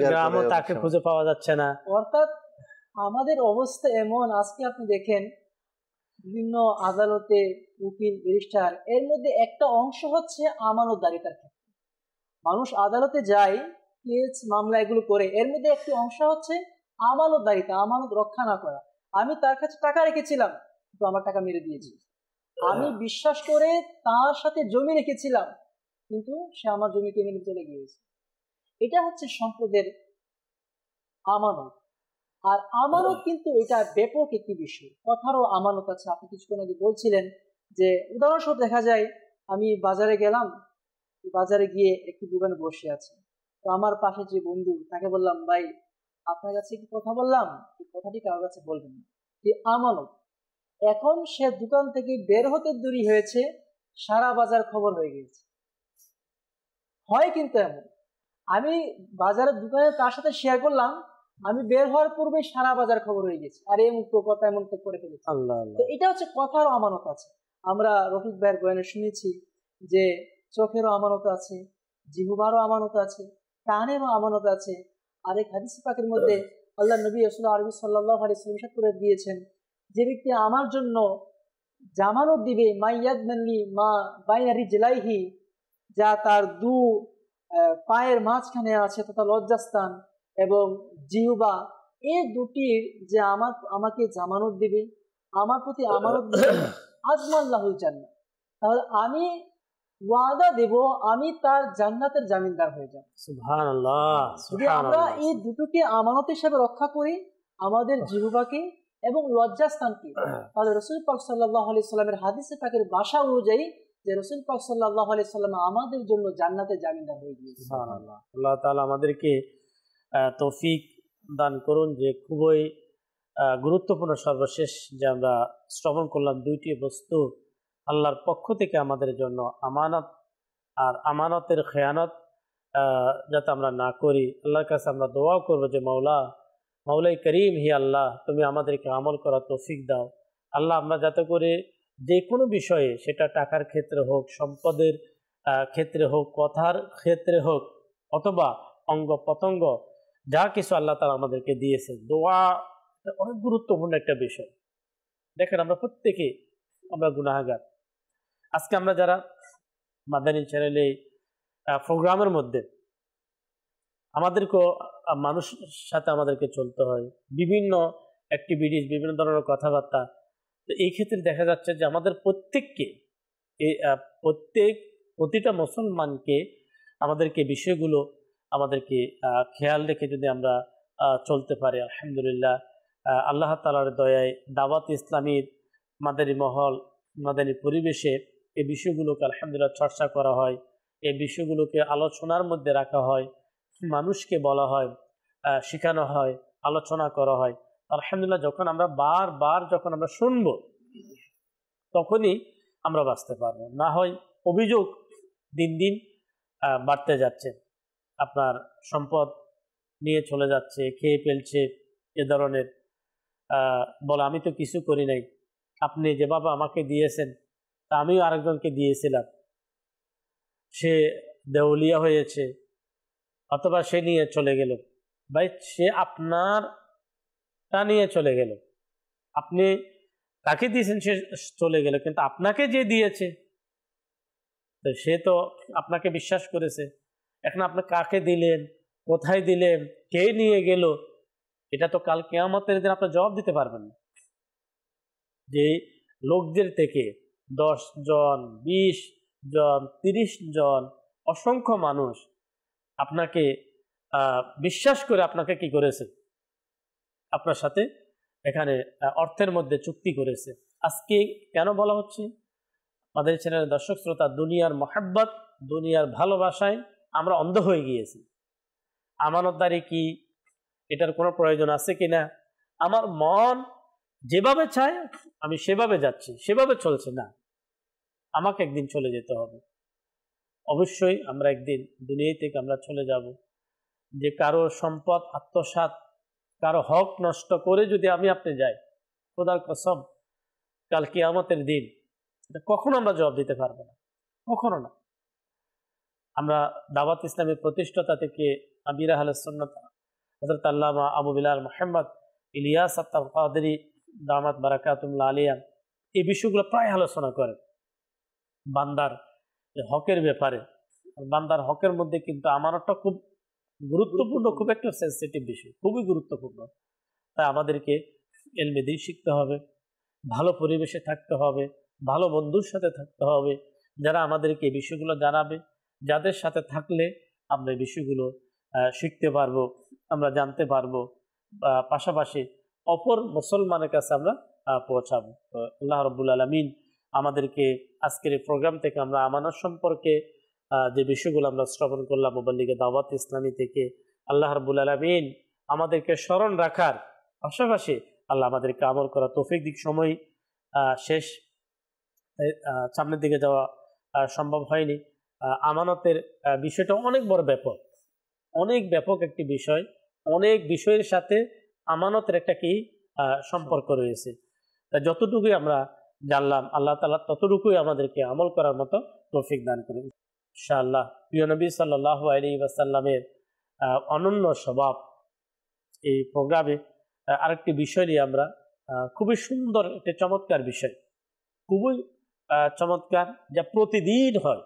গ্রামও তাকে খুঁজে পাওয়া যাচ্ছে না। অর্থাৎ আমাদের অবস্থা এমন, আজকে আপনি দেখেন বিভিন্ন আদালতে উকিল ব্যারিস্টার, এর মধ্যে একটা অংশ হচ্ছে আমানতদারিতার ক্ষেত্রে। মানুষ আদালতে যায়, কেস মামলা এগুলো করে, এর মধ্যে একটি অংশ হচ্ছে আমানতদারিতা, আমানত রক্ষা না করা। আমি তার কাছে টাকা রেখেছিলাম, কিন্তু আমার টাকা মেরে দিয়েছি। আমি বিশ্বাস করে তার সাথে জমি রেখেছিলাম, কিন্তু সে আমার জমিকে মেরে চলে গিয়েছে। এটা হচ্ছে সম্পদের আমানত। আর আমানত কিন্তু এটা ব্যাপক একটি বিষয়, কথারও আমানত আছে। আপনি কিছুক্ষণ আগে বলছিলেন যে উদাহরণস্বরূপ দেখা যায় আমি বাজারে গেলাম, বাজারে গিয়ে একটি দোকানে বসে আছি, তো আমার পাশে যে বন্ধু, তাকে বললাম ভাই আপনার কাছে কি কথা বললাম, এই কথাটি কারোর কাছে বলবেন না, যে আমানত। এখন সে দোকান থেকে বের হতে দেরি হয়েছে, সারা বাজার খবর হয়ে গেছে। হয় কিন্তু এমন, আমি বাজারের দোকানে তার সাথে শেয়ার করলাম, আমি বের হওয়ার পূর্বে সারা বাজার খবর হয়ে গেছে, আর এই মুক্ত কথা এমন করে ফেলেছে। তো এটা হচ্ছে কথারও আমানত আছে। আমরা রফিক ভাইয়ের বয়ানে শুনেছি যে চোখেরও আমানত আছে, জিহ্বারও আমানত আছে, কানেরও আমানত আছে। আর এই হাদিস পাকের মধ্যে আল্লাহ নবী সাল্লাল্লাহু আলাইহি ওয়াসাল্লাম ইরশাদ করে দিয়েছেন, যে ব্যক্তি আমার জন্য জামানত দিবে মাইয়াদমানলি মা বাইনা রিজলাইহি, যা তার পায়ের মাঝখানে আছে তথা লজ্জাস্থান এবং জিহ্বা, এই দুটির যে আমাকে জামানত দিবে, আমার প্রতি আমানত দিবে, আজমাল্লাহুল জান্নাত, তাহলে আমি ওয়াদা দেব আমি তার জান্নাতের জামিনদার হয়ে যাব। সুবহানাল্লাহ। যদি আমরা এই দুটোকে আমানত হিসেবে রক্ষা করি, আমাদের জিহ্বাকে এবং লজ্জাস্থানকে, তাহলে রাসূল পাক সাল্লাল্লাহু আলাইহি সাল্লামের হাদিসে পাকের ভাষা অনুযায়ী যে রাসূল পাক সাল্লাল্লাহু আলাইহি সাল্লাম আমাদের জন্য জান্নাতের জামিনদার হয়ে গিয়েছে। সুবহানাল্লাহ। আল্লাহ তাআলা আমাদেরকে তৌফিক দান করুন যে খুবই গুরুত্বপূর্ণ সর্বশেষ যে আমরা শ্রবণ করলাম দুইটি বস্তু আল্লাহর পক্ষ থেকে আমাদের জন্য আমানত, আর আমানতের খেয়ানত যাতে আমরা না করি। আল্লাহর কাছে আমরা দোয়া করবো যে মাওলাই করিম হি আল্লাহ, তুমি আমাদেরকে আমল করার তৌফিক দাও। আল্লাহ আমরা যাতে করে যে কোনো বিষয়ে, সেটা টাকার ক্ষেত্রে হোক, সম্পদের ক্ষেত্রে হোক, কথার ক্ষেত্রে হোক, অথবা অঙ্গ প্রত্যঙ্গ যা কিছু আল্লাহ তাআলা আমাদেরকে দিয়েছে, দোয়া অনেক গুরুত্বপূর্ণ একটা বিষয়। দেখেন আমরা প্রত্যেকে আমরা গুনাহগার। আজকে আমরা যারা মাদানী চ্যানেলে প্রোগ্রামের মধ্যে আমাদেরকেও মানুষের সাথে আমাদেরকে চলতে হয়, বিভিন্ন অ্যাক্টিভিটিস, বিভিন্ন ধরনের কথাবার্তা। তো এই ক্ষেত্রে দেখা যাচ্ছে যে আমাদের প্রত্যেককে প্রতিটা মুসলমানকে আমাদেরকে বিষয়গুলো আমাদেরকে খেয়াল রেখে যদি আমরা চলতে পারি, আলহামদুলিল্লাহ আল্লাহ তাআলার দয়ায় দাওয়াত ইসলামীর মাদানী মহল, মাদানী পরিবেশে এই বিষয়গুলোকে আলহামদুলিল্লাহ চর্চা করা হয়, এই বিষয়গুলোকে আলোচনার মধ্যে রাখা হয়, মানুষকে বলা হয়, শেখানো হয়, আলোচনা করা হয়। আলহামদুলিল্লাহ যখন আমরা বারবার যখন আমরা শুনবো তখনই আমরা বাঁচতে পারবো। না হয় অভিযোগ দিন দিন বাড়তে যাচ্ছে, আপনার সম্পদ নিয়ে চলে যাচ্ছে, খেয়ে ফেলছে, এ ধরনের বলে আমি তো কিছু করি নাই, আপনি যেভাবে আমাকে দিয়েছেন তা আমিও আরেকজনকে দিয়েছিলাম, সে দেউলিয়া হয়েছে অথবা সে নিয়ে চলে গেল। ভাই সে আপনারটা নিয়ে চলে গেল, আপনি তাকে দিয়েছেন, সে চলে গেল, কিন্তু আপনাকে যে দিয়েছে তো সে তো আপনাকে বিশ্বাস করেছে। এখন আপনি কাকে দিলেন, কোথায় দিলেন, কে নিয়ে গেল, এটা তো কাল কিয়ামতের দিন আপনি জবাব দিতে পারবেন না। যে লোকদের থেকে 10 জন, 20 জন, 30 জন, অসংখ্য মানুষ আপনাকে বিশ্বাস করে আপনাকে কি করেছে, আপনার সাথে এখানে অর্থের মধ্যে চুক্তি করেছে। আজকে কেন বলা হচ্ছে আমাদের চ্যানেলের দর্শক শ্রোতা, দুনিয়ার মহাব্বত, দুনিয়ার ভালোবাসায় আমরা অন্ধ হয়ে গিয়েছি। আমানতদারি কি, এটার কোনো প্রয়োজন আছে কিনা, আমার মন যেভাবে চায় আমি সেভাবে যাচ্ছি, সেভাবে চলছে না, আমাকে একদিন চলে যেতে হবে। অবশ্যই আমরা একদিন দুনিয়া থেকে আমরা চলে যাব। যে কারো সম্পদ আত্মসাৎ, কারো হক নষ্ট করে যদি আমি আপনি যাই, খোদার কসম কাল কিয়ামতের দিন এটা কখনো আমরা জবাব দিতে পারবো না, কখনো না। আমরা দাওয়াত ইসলামের প্রতিষ্ঠাতা থেকে আমির আহলে সুন্নাত হযরত আল্লামা আবু বিলাল মুহাম্মদ ইলিয়াস আত্তার কাদরি দামাত বারাকাতুল্লাহ আলিয়া এই বিষয়গুলো প্রায় আলোচনা করেন বান্দার হকের ব্যাপারে। বান্দার হকের মধ্যে কিন্তু আমানতটা খুব গুরুত্বপূর্ণ, খুব একটা সেন্সিটিভ বিষয়, খুবই গুরুত্বপূর্ণ। তাই আমাদেরকে ইলমে দ্বীন শিখতে হবে, ভালো পরিবেশে থাকতে হবে, ভালো বন্ধুর সাথে থাকতে হবে, যারা আমাদেরকে এই বিষয়গুলো জানাবে, যাদের সাথে থাকলে আমরা এই বিষয়গুলো শিখতে পারবো, আমরা জানতে পারবো, পাশাপাশি অপর মুসলমানের কাছে আমরা পৌঁছাবো। তো আল্লাহ রাব্বুল আলামিন আমাদেরকে আজকের এই প্রোগ্রাম থেকে আমরা আমানত সম্পর্কে যে বিষয়গুলো আমরা শ্রবণ করলাম মুবাল্লিগে দাওয়াত ইসলামী থেকে, আল্লাহ রাব্বুল আলামিন আমাদেরকে স্মরণ রাখার পাশাপাশি আল্লাহ আমাদেরকে আমল করা তৌফিক দিক। সময় শেষ, সামনের দিকে যাওয়া সম্ভব হয়নি। আমানতের বিষয়টা অনেক বড়, ব্যাপক, অনেক ব্যাপক একটি বিষয়। অনেক বিষয়ের সাথে আমানতের একটা কি সম্পর্ক রয়েছে। তা যতটুকুই আমরা জানলাম আল্লাহ তাআলা ততটুকুই আমাদেরকে আমল করার মতো তৌফিক দান করুন ইনশাআল্লাহ। প্রিয় নবী সাল্লাল্লাহু আলাইহি ওয়াসাল্লামের অনন্য স্বভাব এই প্রোগ্রামে আরেকটি বিষয় নিয়ে আমরা খুবই সুন্দর একটি চমৎকার বিষয়, খুবই চমৎকার, যা প্রতিদিন হয়।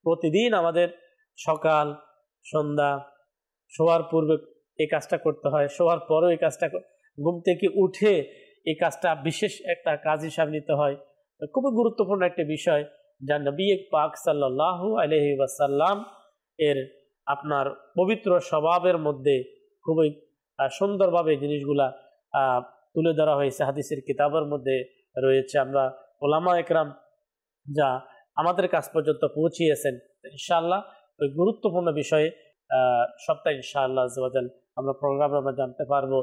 প্রতিদিন আমাদের সকাল সন্ধ্যা শোয়ার পূর্বে এই কাজটা করতে হয়, শোয়ার পরেও এই কাজটা, ঘুম থেকে উঠে এই কাজটা বিশেষ একটা কাজ হিসাবে নিতে হয়। খুবই গুরুত্বপূর্ণ একটা বিষয়, যা নবী পাক সাল্লাল্লাহু আলাইহি ওয়াসাল্লাম এর আপনার পবিত্র স্বভাবের মধ্যে খুবই সুন্দরভাবে জিনিসগুলা তুলে ধরা হয়েছে, হাদিসের কিতাবের মধ্যে রয়েছে। আমরা ওলামা একরাম যা আমাদের কাছ পর্যন্ত পৌঁছিয়েছেন, ইনশাআল্লাহ ওই গুরুত্বপূর্ণ বিষয়ে সপ্তাহে ইনশাআল্লাহ আযওয়াজাল আমরা প্রোগ্রামে আমরা জানতে পারবো।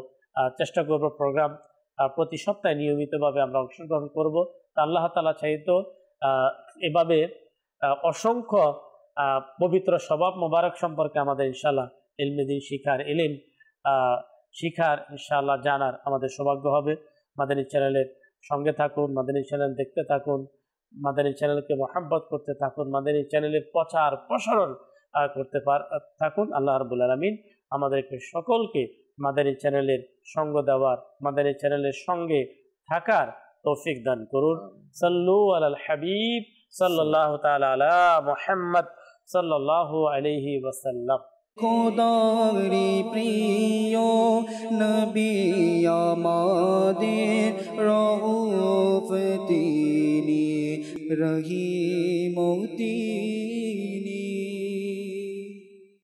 চেষ্টা করব প্রোগ্রাম প্রতি সপ্তাহে নিয়মিতভাবে আমরা অংশগ্রহণ করব। আল্লাহ তাআলা চাইতো এভাবে অসংখ্য পবিত্র স্বভাব মোবারক সম্পর্কে আমাদের ইনশাআল্লাহ ইলমে দ্বীন শিখার, ইলম শিখার ইনশাআল্লাহ জানার আমাদের সৌভাগ্য হবে। মাদানী চ্যানেলের সঙ্গে থাকুন, মাদানী চ্যানেল দেখতে থাকুন, মাদানী চ্যানেলকে মহব্বত করতে থাকুন, মাদানী চ্যানেলের প্রচার প্রসারণ করতে থাকুন। আল্লাহ রাব্বুল আলামিন আমাদেরকে সকলকে মাদানী চ্যানেলের সঙ্গ দেওয়ার, মাদানী চ্যানেলের সঙ্গে থাকার তৌফিক দান করুন। সাল্লু আলাল হাবিব সাল্লাল্লাহু তাআলা আলা মুহাম্মদ সাল্লাল্লাহু আলাইহি ওয়াসাল্লাম। খোদারি প্রিয় নবী আমাদের রউফ তিনি রহিম তিনি।